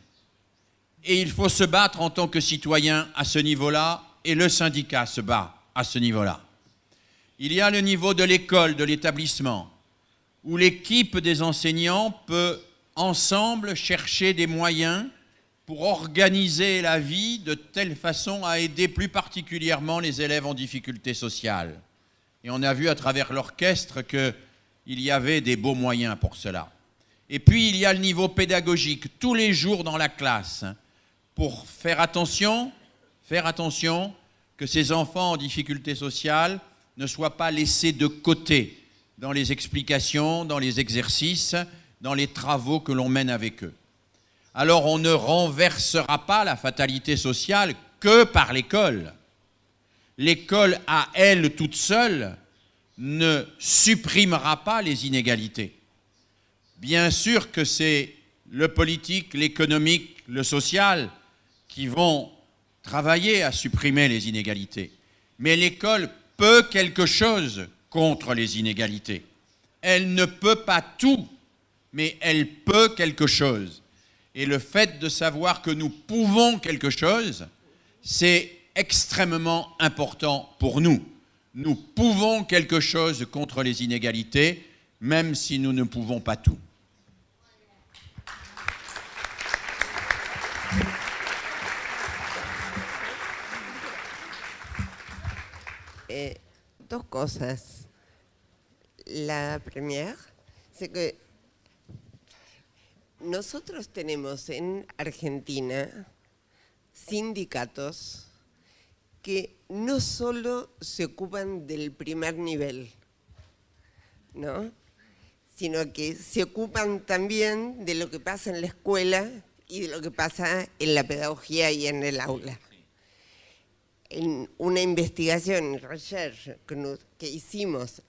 Et il faut se battre en tant que citoyen à ce niveau-là, et le syndicat se bat à ce niveau-là. Il y a le niveau de l'école, de l'établissement, où l'équipe des enseignants peut ensemble chercher des moyens pour organiser la vie de telle façon à aider plus particulièrement les élèves en difficulté sociale. Et on a vu à travers l'orchestre qu'il y avait des beaux moyens pour cela. Et puis il y a le niveau pédagogique, tous les jours dans la classe, pour faire attention que ces enfants en difficulté sociale ne soient pas laissés de côté, dans les explications, dans les exercices, dans les travaux que l'on mène avec eux. Alors on ne renversera pas la fatalité sociale que par l'école. L'école, à elle toute seule, ne supprimera pas les inégalités. Bien sûr que c'est le politique, l'économique, le social qui vont travailler à supprimer les inégalités. Mais l'école peut quelque chose contre les inégalités. Elle ne peut pas tout, mais elle peut quelque chose. Et le fait de savoir que nous pouvons quelque chose, c'est extrêmement important pour nous. Nous pouvons quelque chose contre les inégalités, même si nous ne pouvons pas tout. Dos cosas. La primera, es que nosotros tenemos en Argentina sindicatos que no solo se ocupan del primer nivel, ¿no?, sino que se ocupan también de lo que pasa en la escuela y de lo que pasa en la pedagogía y en el aula. En una investigación, research, que hicimos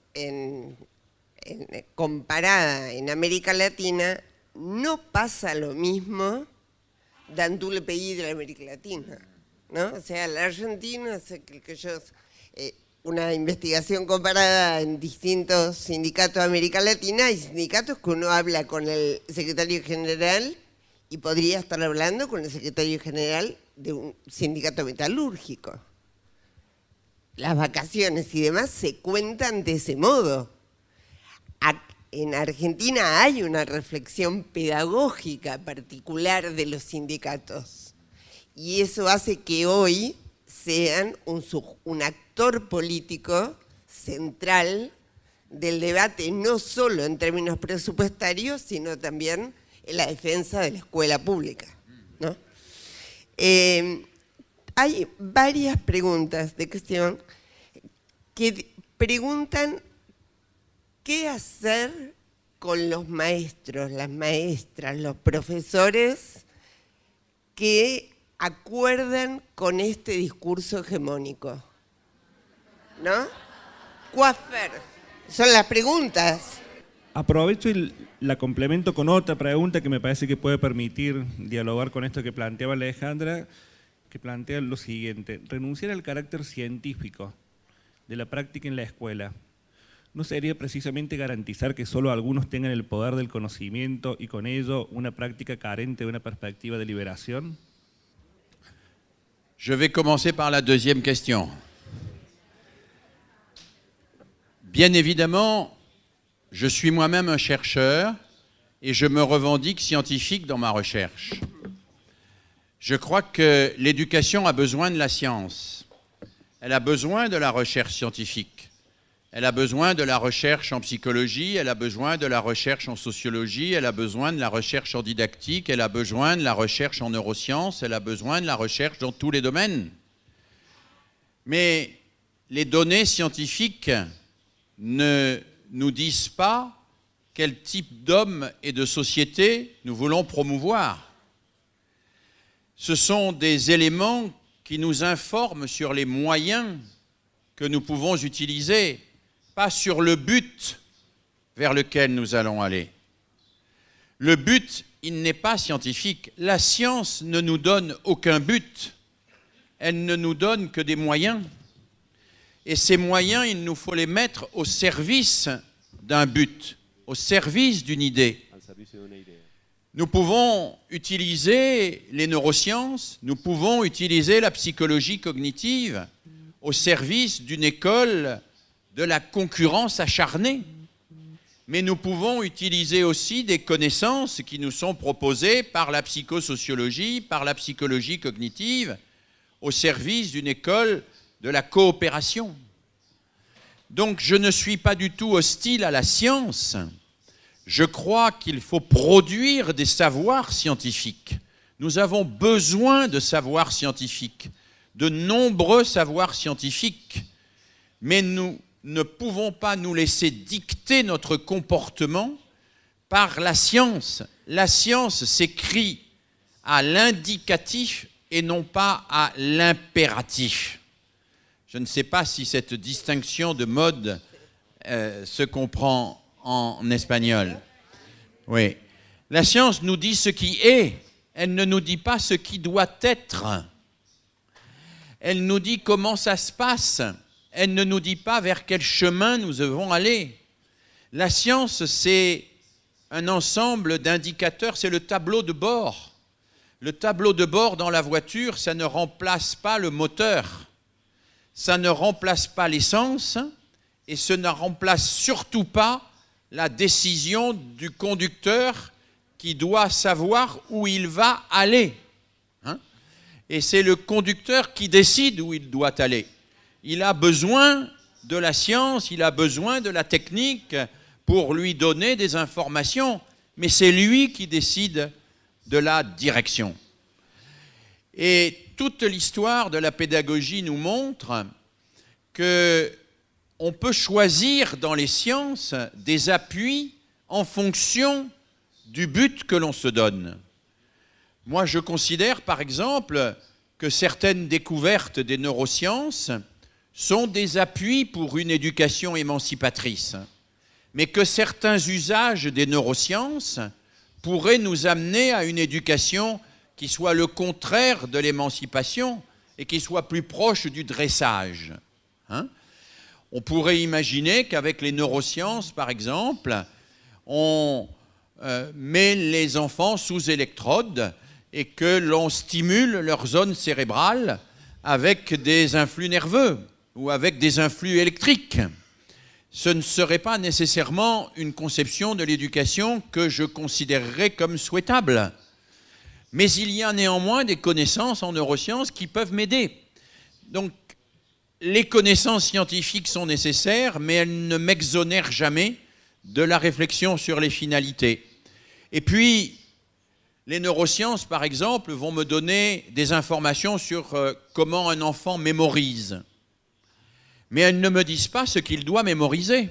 comparada en América Latina, no pasa lo mismo dans tout le pays de l'Amérique latine, ¿no? O sea, la Argentina, una investigación comparada en distintos sindicatos de América Latina, hay sindicatos que uno habla con el secretario general y podría estar hablando con el secretario general de un sindicato metalúrgico. Las vacaciones y demás se cuentan de ese modo. En Argentina hay una reflexión pedagógica particular de los sindicatos y eso hace que hoy sean un actor político central del debate, no solo en términos presupuestarios, sino también en la defensa de la escuela pública, ¿no? Hay varias preguntas de cuestión que preguntan qué hacer con los maestros, las maestras, los profesores que acuerdan con este discurso hegemónico, ¿no? ¿Qué hacer? Son las preguntas. Aprovecho y la complemento con otra pregunta que me parece que puede permitir dialogar con esto que planteaba Alejandra, que plantea lo siguiente: renunciar al carácter científico de la práctica en la escuela, ¿no sería precisamente garantizar que solo algunos tengan el poder del conocimiento y con ello una práctica carente de una perspectiva de liberación? Je vais commencer par la deuxième question. Bien évidemment, je suis moi-même un chercheur et je me revendique scientifique dans ma recherche. Je crois que l'éducation a besoin de la science. Elle a besoin de la recherche scientifique. Elle a besoin de la recherche en psychologie, elle a besoin de la recherche en sociologie, elle a besoin de la recherche en didactique, elle a besoin de la recherche en neurosciences, elle a besoin de la recherche dans tous les domaines. Mais les données scientifiques ne nous disent pas quel type d'homme et de société nous voulons promouvoir. Ce sont des éléments qui nous informent sur les moyens que nous pouvons utiliser, pas sur le but vers lequel nous allons aller. Le but, il n'est pas scientifique. La science ne nous donne aucun but. Elle ne nous donne que des moyens. Et ces moyens, il nous faut les mettre au service d'un but, au service d'une idée. Nous pouvons utiliser les neurosciences, nous pouvons utiliser la psychologie cognitive au service d'une école de la concurrence acharnée. Mais nous pouvons utiliser aussi des connaissances qui nous sont proposées par la psychosociologie, par la psychologie cognitive, au service d'une école de la coopération. Donc je ne suis pas du tout hostile à la science. Je crois qu'il faut produire des savoirs scientifiques. Nous avons besoin de savoirs scientifiques, de nombreux savoirs scientifiques. Mais nous ne pouvons pas nous laisser dicter notre comportement par la science. La science s'écrit à l'indicatif et non pas à l'impératif. Je ne sais pas si cette distinction de mode se comprend en espagnol. Oui. La science nous dit ce qui est, elle ne nous dit pas ce qui doit être. Elle nous dit comment ça se passe, elle ne nous dit pas vers quel chemin nous devons aller. La science, c'est un ensemble d'indicateurs, c'est le tableau de bord. Le tableau de bord dans la voiture, ça ne remplace pas le moteur, ça ne remplace pas l'essence et ça ne remplace surtout pas la décision du conducteur qui doit savoir où il va aller. Et c'est le conducteur qui décide où il doit aller. Il a besoin de la science, il a besoin de la technique pour lui donner des informations, mais c'est lui qui décide de la direction. Et toute l'histoire de la pédagogie nous montre qu'on peut choisir dans les sciences des appuis en fonction du but que l'on se donne. Moi, je considère, par exemple, que certaines découvertes des neurosciences sont des appuis pour une éducation émancipatrice, mais que certains usages des neurosciences pourraient nous amener à une éducation qui soit le contraire de l'émancipation et qui soit plus proche du dressage. On pourrait imaginer qu'avec les neurosciences, par exemple, on met les enfants sous électrode et que l'on stimule leur zone cérébrale avec des influx nerveux ou avec des influx électriques. Ce ne serait pas nécessairement une conception de l'éducation que je considérerais comme souhaitable. Mais il y a néanmoins des connaissances en neurosciences qui peuvent m'aider. Donc, les connaissances scientifiques sont nécessaires, mais elles ne m'exonèrent jamais de la réflexion sur les finalités. Et puis, les neurosciences, par exemple, vont me donner des informations sur comment un enfant mémorise. Mais elles ne me disent pas ce qu'il doit mémoriser.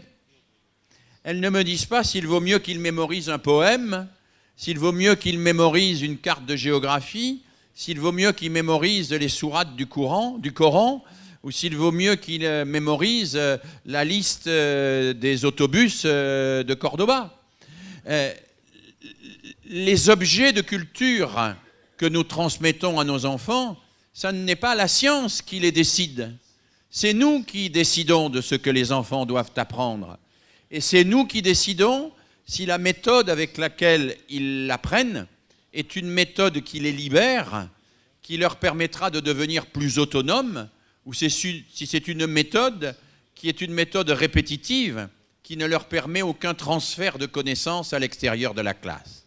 Elles ne me disent pas s'il vaut mieux qu'il mémorise un poème, s'il vaut mieux qu'il mémorise une carte de géographie, s'il vaut mieux qu'il mémorise les sourates du Coran, ou s'il vaut mieux qu'il mémorise la liste des autobus de Cordoba. Les objets de culture que nous transmettons à nos enfants, ça n'est pas la science qui les décide. C'est nous qui décidons de ce que les enfants doivent apprendre. Et c'est nous qui décidons si la méthode avec laquelle ils l'apprennent est une méthode qui les libère, qui leur permettra de devenir plus autonomes, ou si c'est une méthode qui est une méthode répétitive, qui ne leur permet aucun transfert de connaissances à l'extérieur de la classe.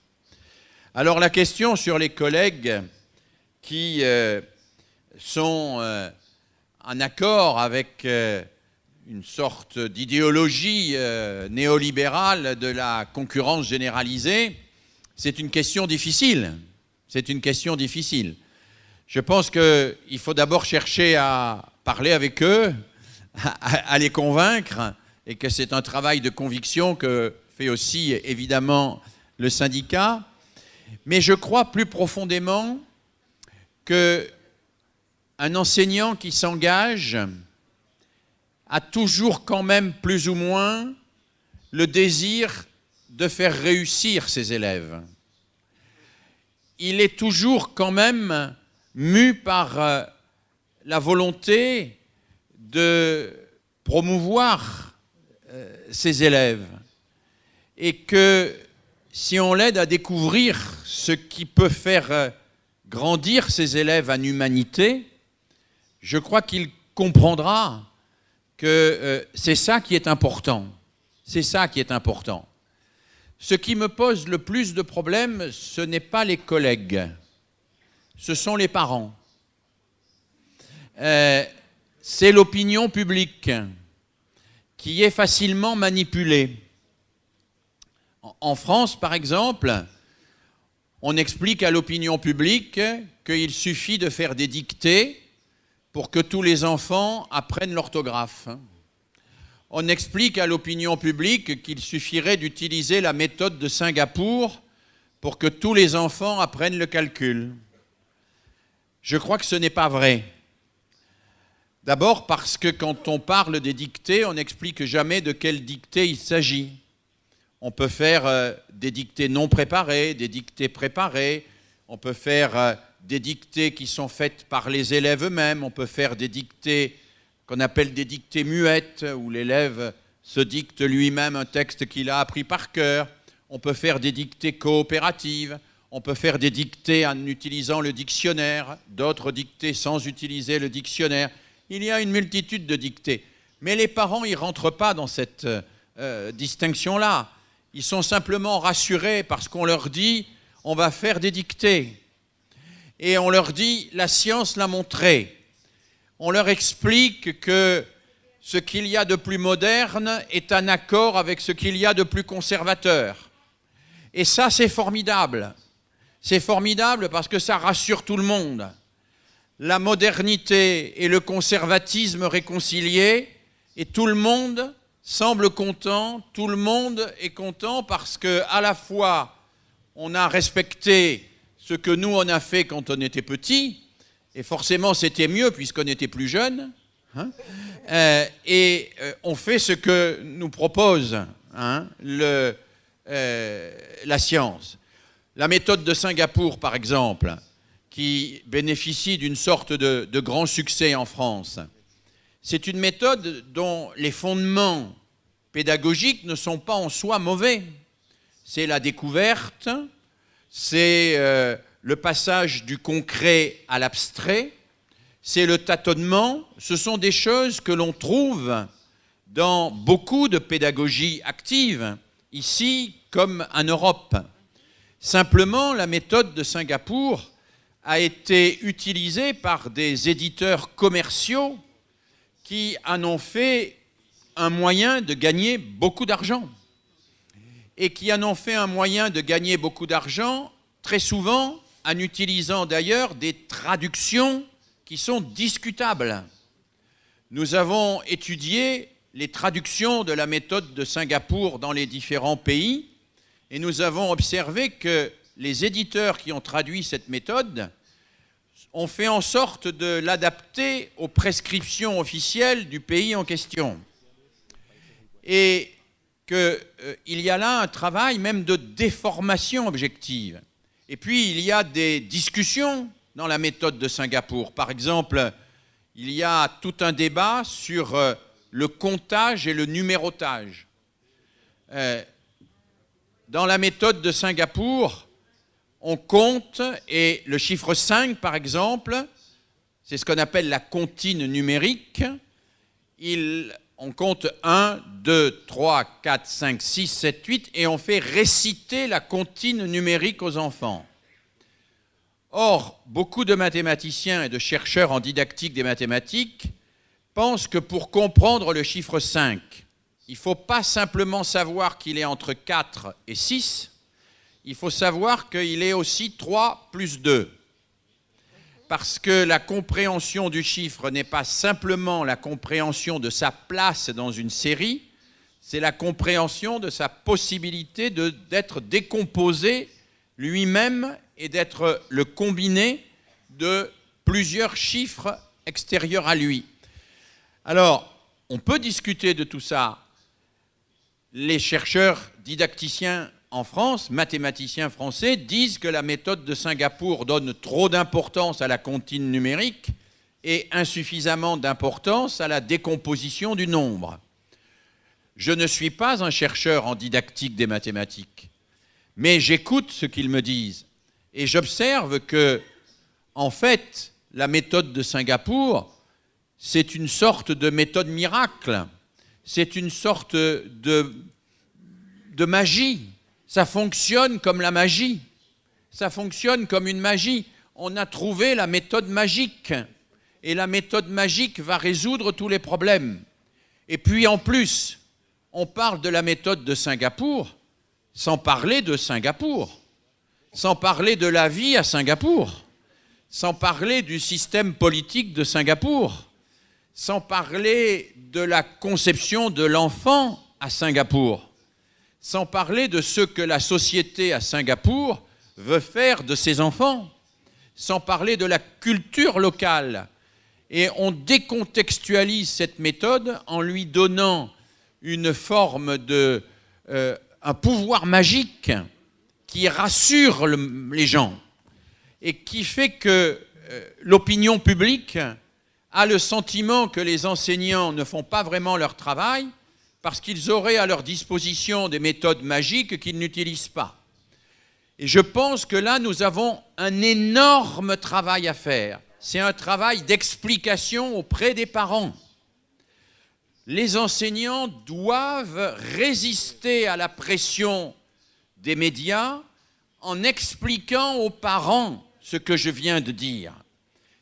Alors la question sur les collègues qui sont en accord avec une sorte d'idéologie néolibérale de la concurrence généralisée, c'est une question difficile. C'est une question difficile. Je pense qu'il faut d'abord chercher à parler avec eux, à les convaincre, et que c'est un travail de conviction que fait aussi évidemment le syndicat. Mais je crois plus profondément qu'un enseignant qui s'engage a toujours quand même plus ou moins le désir de faire réussir ses élèves. Il est toujours quand même mu par la volonté de promouvoir ses élèves et que si on l'aide à découvrir ce qui peut faire grandir ses élèves en humanité, je crois qu'il comprendra que c'est ça qui est important. C'est ça qui est important. Ce qui me pose le plus de problèmes, ce n'est pas les collègues, ce sont les parents. C'est l'opinion publique qui est facilement manipulée. En France, par exemple, on explique à l'opinion publique qu'il suffit de faire des dictées pour que tous les enfants apprennent l'orthographe. on explique à l'opinion publique qu'il suffirait d'utiliser la méthode de Singapour pour que tous les enfants apprennent le calcul. Je crois que ce n'est pas vrai. D'abord parce que quand on parle des dictées, on n'explique jamais de quelle dictée il s'agit. On peut faire des dictées non préparées, des dictées préparées, on peut faire des dictées qui sont faites par les élèves eux-mêmes, on peut faire des dictées qu'on appelle des dictées muettes, où l'élève se dicte lui-même un texte qu'il a appris par cœur, on peut faire des dictées coopératives, on peut faire des dictées en utilisant le dictionnaire, d'autres dictées sans utiliser le dictionnaire. Il y a une multitude de dictées. Mais les parents, ils ne rentrent pas dans cette distinction-là. Ils sont simplement rassurés parce qu'on leur dit « on va faire des dictées ». Et on leur dit « la science l'a montré ». On leur explique que ce qu'il y a de plus moderne est en accord avec ce qu'il y a de plus conservateur. Et ça, c'est formidable. C'est formidable parce que ça rassure tout le monde. La modernité et le conservatisme réconciliés, et tout le monde semble content, tout le monde est content parce qu'à la fois, on a respecté ce que nous, on a fait quand on était petit, et forcément, c'était mieux puisqu'on était plus jeune, hein, et on fait ce que nous propose la science. La méthode de Singapour, par exemple, qui bénéficie d'une sorte de grand succès en France. C'est une méthode dont les fondements pédagogiques ne sont pas en soi mauvais. C'est la découverte, c'est le passage du concret à l'abstrait, c'est le tâtonnement. Ce sont des choses que l'on trouve dans beaucoup de pédagogies actives, ici comme en Europe. Simplement, la méthode de Singapour a été utilisée par des éditeurs commerciaux qui en ont fait un moyen de gagner beaucoup d'argent. Et qui en ont fait un moyen de gagner beaucoup d'argent, très souvent en utilisant d'ailleurs des traductions qui sont discutables. Nous avons étudié les traductions de la méthode de Singapour dans les différents pays et nous avons observé que les éditeurs qui ont traduit cette méthode ont fait en sorte de l'adapter aux prescriptions officielles du pays en question. Et qu'il y a là un travail même de déformation objective. Et puis, il y a des discussions dans la méthode de Singapour. Par exemple, il y a tout un débat sur le comptage et le numérotage. Dans la méthode de Singapour, on compte, et le chiffre 5, par exemple, c'est ce qu'on appelle la comptine numérique. On compte 1, 2, 3, 4, 5, 6, 7, 8, et on fait réciter la comptine numérique aux enfants. Or, beaucoup de mathématiciens et de chercheurs en didactique des mathématiques pensent que pour comprendre le chiffre 5, il ne faut pas simplement savoir qu'il est entre 4 et 6, il faut savoir qu'il est aussi 3 plus 2. Parce que la compréhension du chiffre n'est pas simplement la compréhension de sa place dans une série, c'est la compréhension de sa possibilité d'être décomposé lui-même et d'être le combiné de plusieurs chiffres extérieurs à lui. Alors, on peut discuter de tout ça. Les chercheurs didacticiens en France, mathématiciens français, disent que la méthode de Singapour donne trop d'importance à la comptine numérique et insuffisamment d'importance à la décomposition du nombre. Je ne suis pas un chercheur en didactique des mathématiques, mais j'écoute ce qu'ils me disent et j'observe que, en fait, la méthode de Singapour, c'est une sorte de méthode miracle, c'est une sorte de magie. Ça fonctionne comme la magie. Ça fonctionne comme une magie. On a trouvé la méthode magique. Et la méthode magique va résoudre tous les problèmes. Et puis en plus, on parle de la méthode de Singapour sans parler de Singapour, sans parler de la vie à Singapour, sans parler du système politique de Singapour, sans parler de la conception de l'enfant à Singapour, sans parler de ce que la société à Singapour veut faire de ses enfants, sans parler de la culture locale. Et on décontextualise cette méthode en lui donnant une forme de... un pouvoir magique qui rassure les gens et qui fait que l'opinion publique a le sentiment que les enseignants ne font pas vraiment leur travail parce qu'ils auraient à leur disposition des méthodes magiques qu'ils n'utilisent pas. Et je pense que là, nous avons un énorme travail à faire. C'est un travail d'explication auprès des parents. Les enseignants doivent résister à la pression des médias en expliquant aux parents ce que je viens de dire.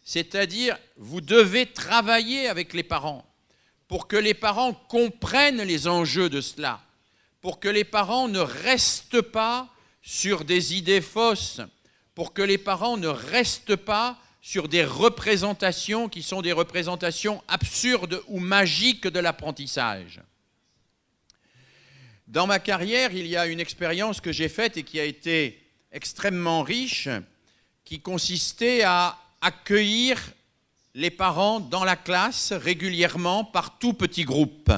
C'est-à-dire, vous devez travailler avec les parents pour que les parents comprennent les enjeux de cela, pour que les parents ne restent pas sur des idées fausses, pour que les parents ne restent pas sur des représentations qui sont des représentations absurdes ou magiques de l'apprentissage. Dans ma carrière, il y a une expérience que j'ai faite et qui a été extrêmement riche, qui consistait à accueillir les parents dans la classe régulièrement par tout petits groupes.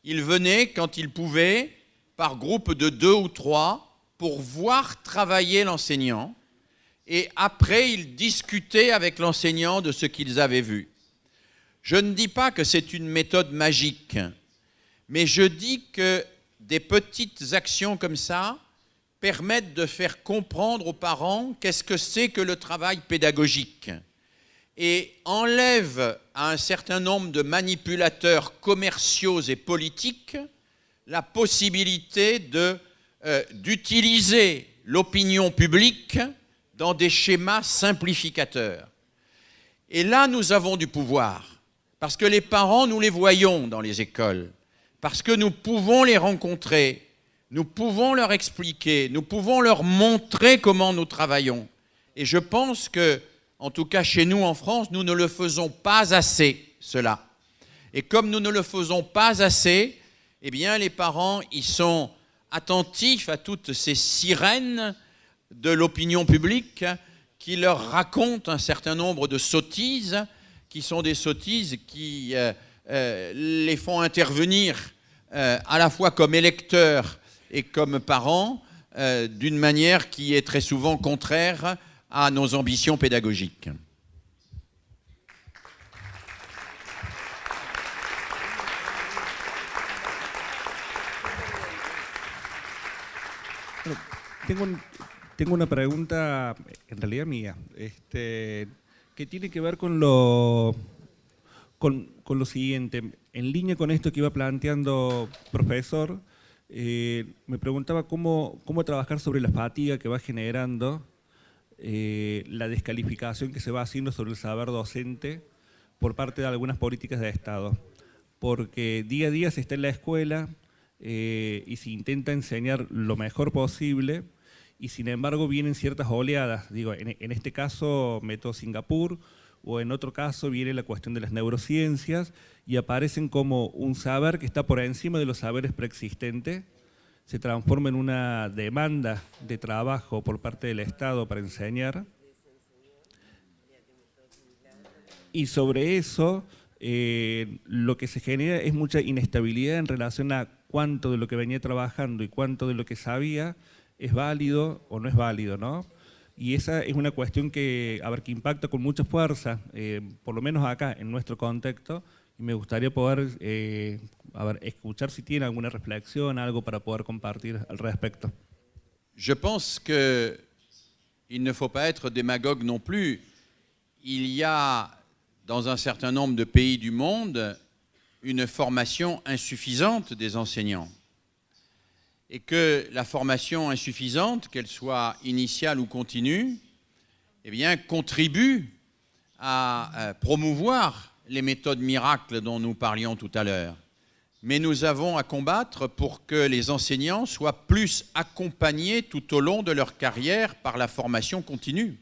Ils venaient, quand ils pouvaient, par groupe de 2 ou 3, pour voir travailler l'enseignant. Et après, ils discutaient avec l'enseignant de ce qu'ils avaient vu. Je ne dis pas que c'est une méthode magique, mais je dis que des petites actions comme ça permettent de faire comprendre aux parents qu'est-ce que c'est que le travail pédagogique et enlèvent à un certain nombre de manipulateurs commerciaux et politiques la possibilité d'utiliser l'opinion publique dans des schémas simplificateurs. Et là, nous avons du pouvoir, parce que les parents, nous les voyons dans les écoles, parce que nous pouvons les rencontrer, nous pouvons leur expliquer, nous pouvons leur montrer comment nous travaillons. Et je pense que, en tout cas chez nous en France, nous ne le faisons pas assez, cela. Et comme nous ne le faisons pas assez, eh bien les parents, ils sont attentifs à toutes ces sirènes de l'opinion publique qui leur racontent un certain nombre de sottises, qui sont des sottises qui les font intervenir à la fois comme électeurs et comme parents d'une manière qui est très souvent contraire à nos ambitions pédagogiques. Tengo una pregunta, en realidad mía, que tiene que ver con lo siguiente. En línea con esto que iba planteando profesor, me preguntaba cómo trabajar sobre la fatiga que va generando la descalificación que se va haciendo sobre el saber docente por parte de algunas políticas de Estado. Porque día a día se está en la escuela y se intenta enseñar lo mejor posible, y sin embargo vienen ciertas oleadas. Digo, en este caso método Singapur, o en otro caso viene la cuestión de las neurociencias y aparecen como un saber que está por encima de los saberes preexistentes, se transforma en una demanda de trabajo por parte del Estado para enseñar. Y sobre eso lo que se genera es mucha inestabilidad en relación a cuánto de lo que venía trabajando y cuánto de lo que sabía es válido o no es válido, ¿no? Y esa es una cuestión que impacta con mucha fuerza, por lo menos acá, en nuestro contexto, y me gustaría poder escuchar si tiene alguna reflexión, algo para poder compartir al respecto. Je pense qu'il ne faut pas être démagogue non plus. Il y a, dans un certain nombre de pays du monde, une formation insuffisante des enseignants. Et que la formation insuffisante, qu'elle soit initiale ou continue, eh bien, contribue à promouvoir les méthodes miracles dont nous parlions tout à l'heure. Mais nous avons à combattre pour que les enseignants soient plus accompagnés tout au long de leur carrière par la formation continue.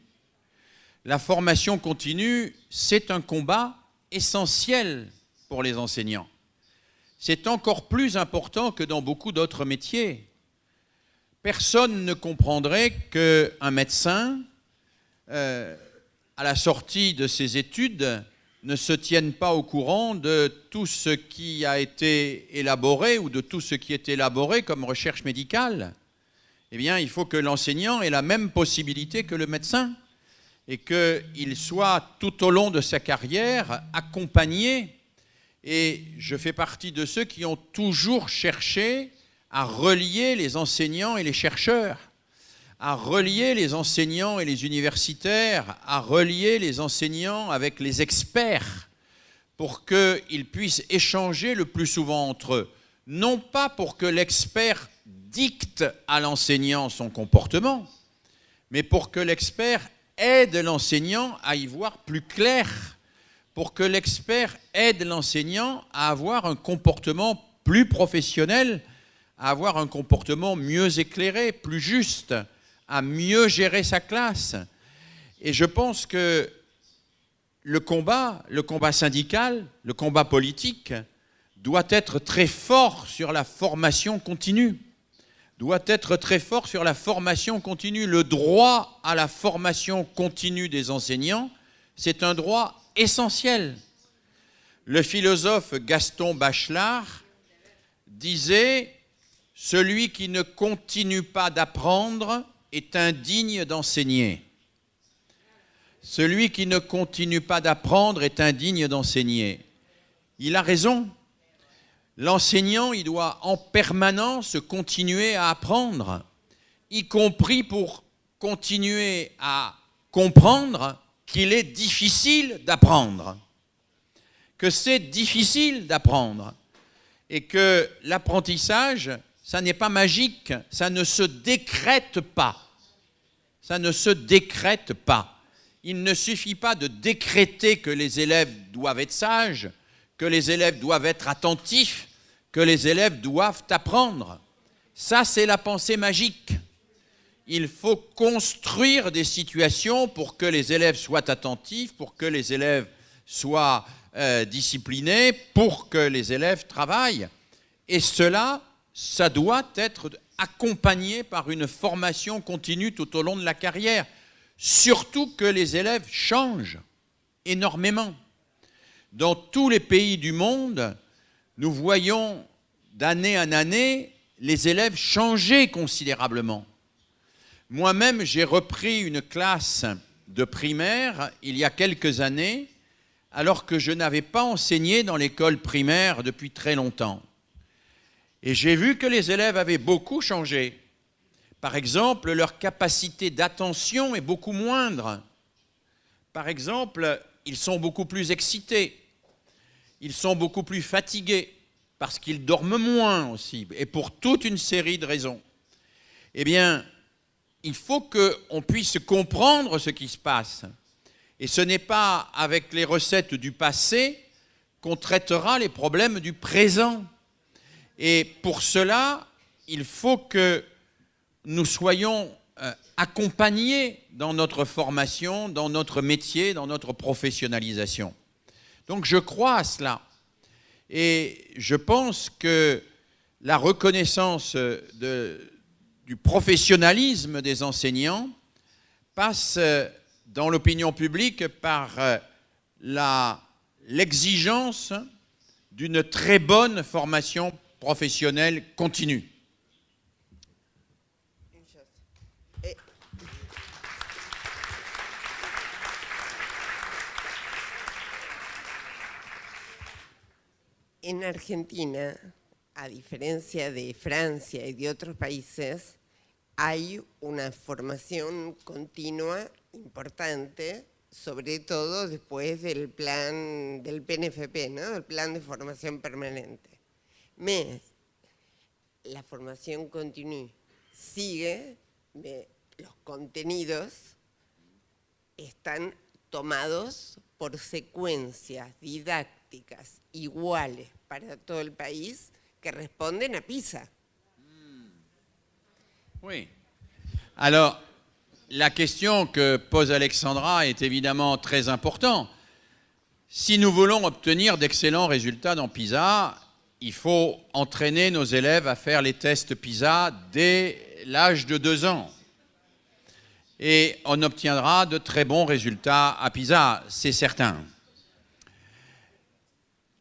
La formation continue, c'est un combat essentiel pour les enseignants. C'est encore plus important que dans beaucoup d'autres métiers. Personne ne comprendrait qu'un médecin, à la sortie de ses études, ne se tienne pas au courant de tout ce qui a été élaboré ou de tout ce qui est élaboré comme recherche médicale. Eh bien, il faut que l'enseignant ait la même possibilité que le médecin et qu'il soit tout au long de sa carrière accompagné. Et je fais partie de ceux qui ont toujours cherché à relier les enseignants et les chercheurs, à relier les enseignants et les universitaires, à relier les enseignants avec les experts pour qu'ils puissent échanger le plus souvent entre eux. Non pas pour que l'expert dicte à l'enseignant son comportement, mais pour que l'expert aide l'enseignant à y voir plus clair, pour que l'expert aide l'enseignant à avoir un comportement plus professionnel, à avoir un comportement mieux éclairé, plus juste, à mieux gérer sa classe. Et je pense que le combat syndical, le combat politique, doit être très fort sur la formation continue. Doit être très fort sur la formation continue. Le droit à la formation continue des enseignants, c'est un droit essentiel. Le philosophe Gaston Bachelard disait « Celui qui ne continue pas d'apprendre est indigne d'enseigner. » Celui qui ne continue pas d'apprendre est indigne d'enseigner. Il a raison. L'enseignant, il doit en permanence continuer à apprendre, y compris pour continuer à comprendre qu'il est difficile d'apprendre, que c'est difficile d'apprendre et que l'apprentissage, ça n'est pas magique, ça ne se décrète pas. Ça ne se décrète pas. Il ne suffit pas de décréter que les élèves doivent être sages, que les élèves doivent être attentifs, que les élèves doivent apprendre. Ça, c'est la pensée magique. Il faut construire des situations pour que les élèves soient attentifs, pour que les élèves soient disciplinés, pour que les élèves travaillent. Et cela, ça doit être accompagné par une formation continue tout au long de la carrière. Surtout que les élèves changent énormément. Dans tous les pays du monde, nous voyons d'année en année les élèves changer considérablement. Moi-même, j'ai repris une classe de primaire il y a quelques années, alors que je n'avais pas enseigné dans l'école primaire depuis très longtemps. Et j'ai vu que les élèves avaient beaucoup changé. Par exemple, leur capacité d'attention est beaucoup moindre. Par exemple, ils sont beaucoup plus excités. Ils sont beaucoup plus fatigués parce qu'ils dorment moins aussi, et pour toute une série de raisons. Eh bien, il faut qu'on puisse comprendre ce qui se passe. Et ce n'est pas avec les recettes du passé qu'on traitera les problèmes du présent. Et pour cela, il faut que nous soyons accompagnés dans notre formation, dans notre métier, dans notre professionnalisation. Donc je crois à cela. Et je pense que la reconnaissance du professionnalisme des enseignants passe dans l'opinion publique par l'exigence d'une très bonne formation professionnelle continue. En Argentina, a diferencia de Francia y de otros países, hay una formación continua importante, sobre todo después del plan del PNFP, ¿no? El plan de formación permanente. Mais la formación continua sigue, los contenidos están tomados por secuencias didácticas iguales para todo el país que responden a PISA. Oui. Alors, la question que pose Alexandra est évidemment très importante. Si nous voulons obtenir d'excellents résultats dans PISA, il faut entraîner nos élèves à faire les tests PISA dès l'âge de 2 ans. Et on obtiendra de très bons résultats à PISA, c'est certain.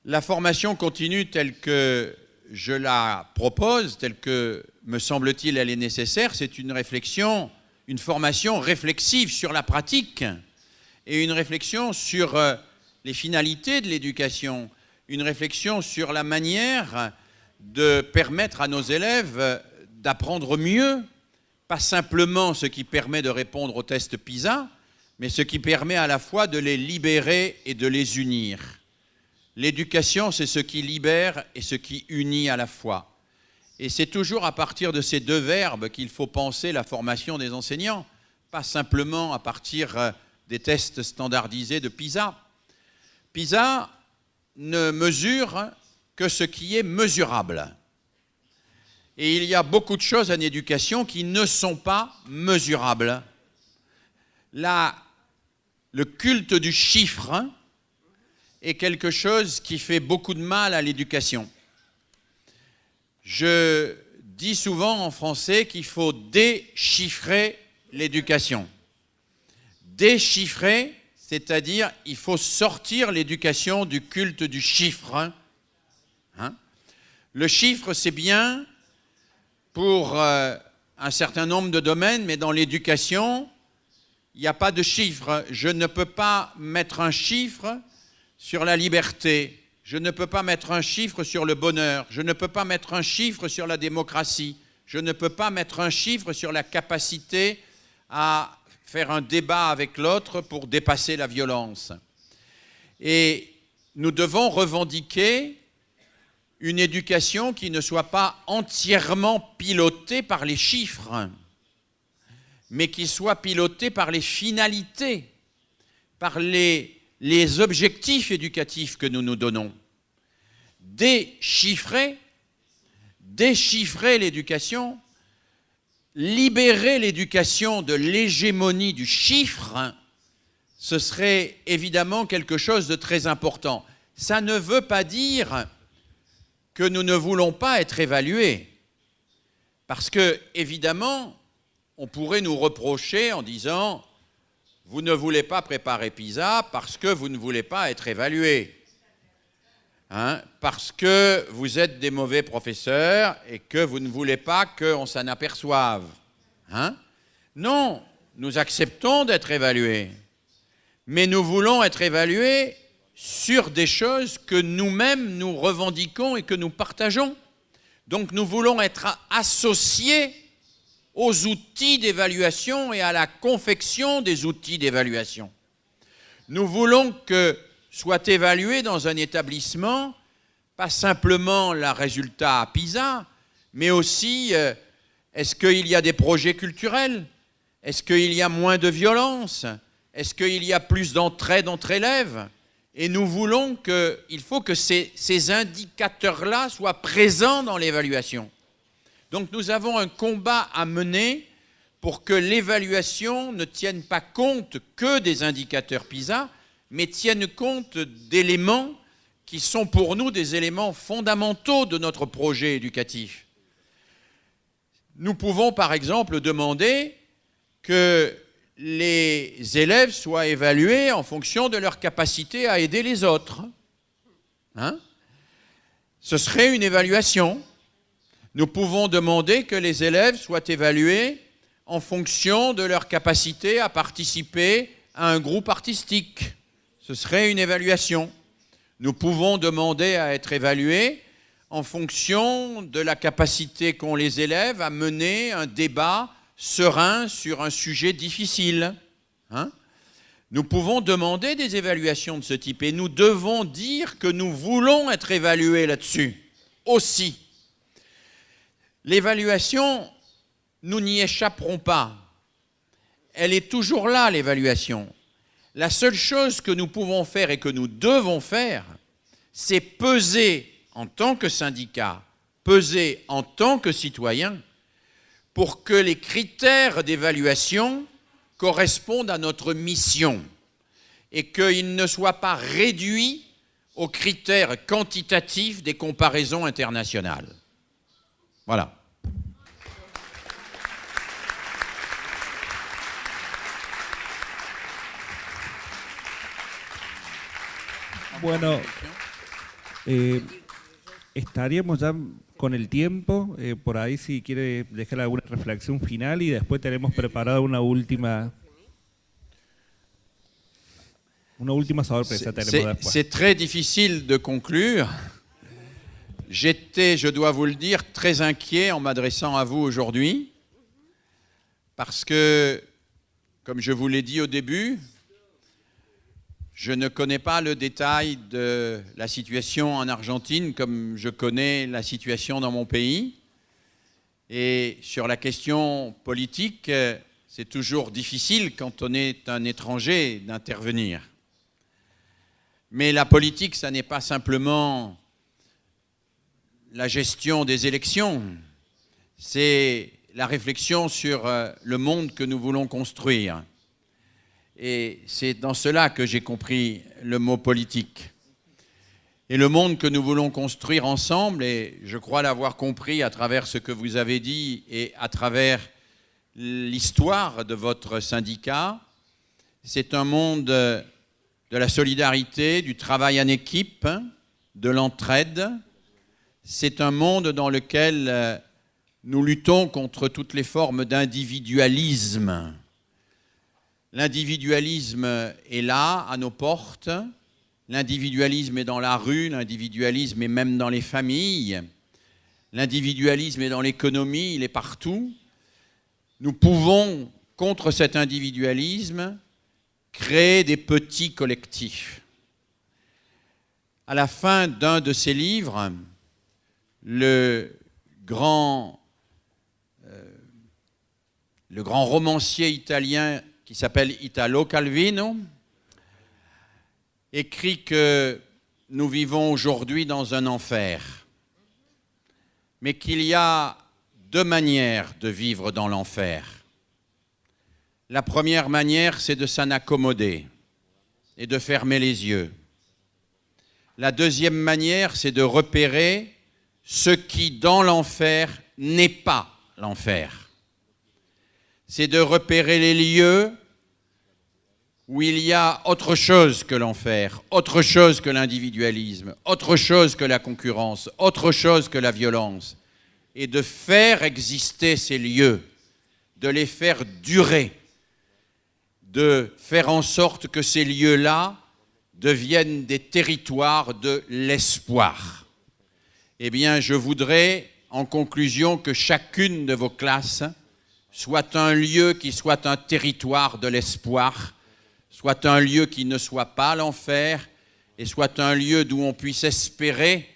La formation continue telle que je la propose, telle que, me semble-t-il, elle est nécessaire, c'est une réflexion, une formation réflexive sur la pratique et une réflexion sur les finalités de l'éducation, une réflexion sur la manière de permettre à nos élèves d'apprendre mieux, pas simplement ce qui permet de répondre au test PISA, mais ce qui permet à la fois de les libérer et de les unir. L'éducation, c'est ce qui libère et ce qui unit à la fois. Et c'est toujours à partir de ces 2 verbes qu'il faut penser la formation des enseignants, pas simplement à partir des tests standardisés de PISA. PISA ne mesure que ce qui est mesurable. Et il y a beaucoup de choses en éducation qui ne sont pas mesurables. Là, le culte du chiffre est quelque chose qui fait beaucoup de mal à l'éducation. Je dis souvent en français qu'il faut déchiffrer l'éducation. Déchiffrer, c'est-à-dire il faut sortir l'éducation du culte du chiffre. Le chiffre, c'est bien pour un certain nombre de domaines, mais dans l'éducation, il n'y a pas de chiffre. Je ne peux pas mettre un chiffre sur la liberté, je ne peux pas mettre un chiffre sur le bonheur, je ne peux pas mettre un chiffre sur la démocratie, je ne peux pas mettre un chiffre sur la capacité à faire un débat avec l'autre pour dépasser la violence. Et nous devons revendiquer une éducation qui ne soit pas entièrement pilotée par les chiffres, mais qui soit pilotée par les finalités, par les objectifs éducatifs que nous nous donnons. Déchiffrer l'éducation, libérer l'éducation de l'hégémonie du chiffre, ce serait évidemment quelque chose de très important. Ça ne veut pas dire que nous ne voulons pas être évalués, parce que, évidemment, on pourrait nous reprocher en disant « Vous ne voulez pas préparer PISA parce que vous ne voulez pas être évalué. Parce que vous êtes des mauvais professeurs et que vous ne voulez pas qu'on s'en aperçoive. » Non, nous acceptons d'être évalués, mais nous voulons être évalués sur des choses que nous-mêmes nous revendiquons et que nous partageons. Donc nous voulons être associés aux outils d'évaluation et à la confection des outils d'évaluation. Nous voulons que soit évalué dans un établissement pas simplement le résultat à PISA, mais aussi est-ce qu'il y a des projets culturels? Est-ce qu'il y a moins de violence? Est-ce qu'il y a plus d'entraide entre élèves? Et nous voulons il faut que ces indicateurs-là soient présents dans l'évaluation. Donc nous avons un combat à mener pour que l'évaluation ne tienne pas compte que des indicateurs PISA, mais tienne compte d'éléments qui sont pour nous des éléments fondamentaux de notre projet éducatif. Nous pouvons par exemple demander que les élèves soient évalués en fonction de leur capacité à aider les autres. Ce serait une évaluation. Nous pouvons demander que les élèves soient évalués en fonction de leur capacité à participer à un groupe artistique. Ce serait une évaluation. Nous pouvons demander à être évalués en fonction de la capacité qu'ont les élèves à mener un débat serein sur un sujet difficile. Nous pouvons demander des évaluations de ce type et nous devons dire que nous voulons être évalués là-dessus aussi. L'évaluation, nous n'y échapperons pas. Elle est toujours là, l'évaluation. La seule chose que nous pouvons faire et que nous devons faire, c'est peser en tant que syndicat, peser en tant que citoyen, pour que les critères d'évaluation correspondent à notre mission. et qu'il ne soit pas réduit aux critères quantitatifs des comparaisons internationales. Voilà. Bueno, estaríamos ya con el tiempo, por ahí si quiere dejar alguna reflexión final y después tenemos preparada una última sorpresa. C'est très difficile de conclure. J'étais, je dois vous le dire, très inquiet en m'adressant à vous aujourd'hui, parce que, comme je vous l'ai dit au début, je ne connais pas le détail de la situation en Argentine comme je connais la situation dans mon pays. Et sur la question politique, c'est toujours difficile quand on est un étranger d'intervenir. Mais la politique, ça n'est pas simplement la gestion des élections, c'est la réflexion sur le monde que nous voulons construire. Et c'est dans cela que j'ai compris le mot politique. Et le monde que nous voulons construire ensemble, et je crois l'avoir compris à travers ce que vous avez dit et à travers l'histoire de votre syndicat, c'est un monde de la solidarité, du travail en équipe, de l'entraide. C'est un monde dans lequel nous luttons contre toutes les formes d'individualisme. L'individualisme est là, à nos portes. L'individualisme est dans la rue, l'individualisme est même dans les familles. L'individualisme est dans l'économie, il est partout. Nous pouvons, contre cet individualisme, créer des petits collectifs. À la fin d'un de ces livres, le grand romancier italien qui s'appelle Italo Calvino, écrit que nous vivons aujourd'hui dans un enfer, mais qu'il y a deux manières de vivre dans l'enfer. La première manière, c'est de s'en accommoder et de fermer les yeux. La deuxième manière, c'est de repérer ce qui, dans l'enfer, n'est pas l'enfer. C'est de repérer les lieux où il y a autre chose que l'enfer, autre chose que l'individualisme, autre chose que la concurrence, autre chose que la violence, et de faire exister ces lieux, de les faire durer, de faire en sorte que ces lieux-là deviennent des territoires de l'espoir. Eh bien, je voudrais, en conclusion, que chacune de vos classes soit un lieu qui soit un territoire de l'espoir, soit un lieu qui ne soit pas l'enfer, et soit un lieu d'où on puisse espérer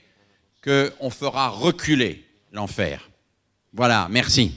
qu'on fera reculer l'enfer. Voilà, merci.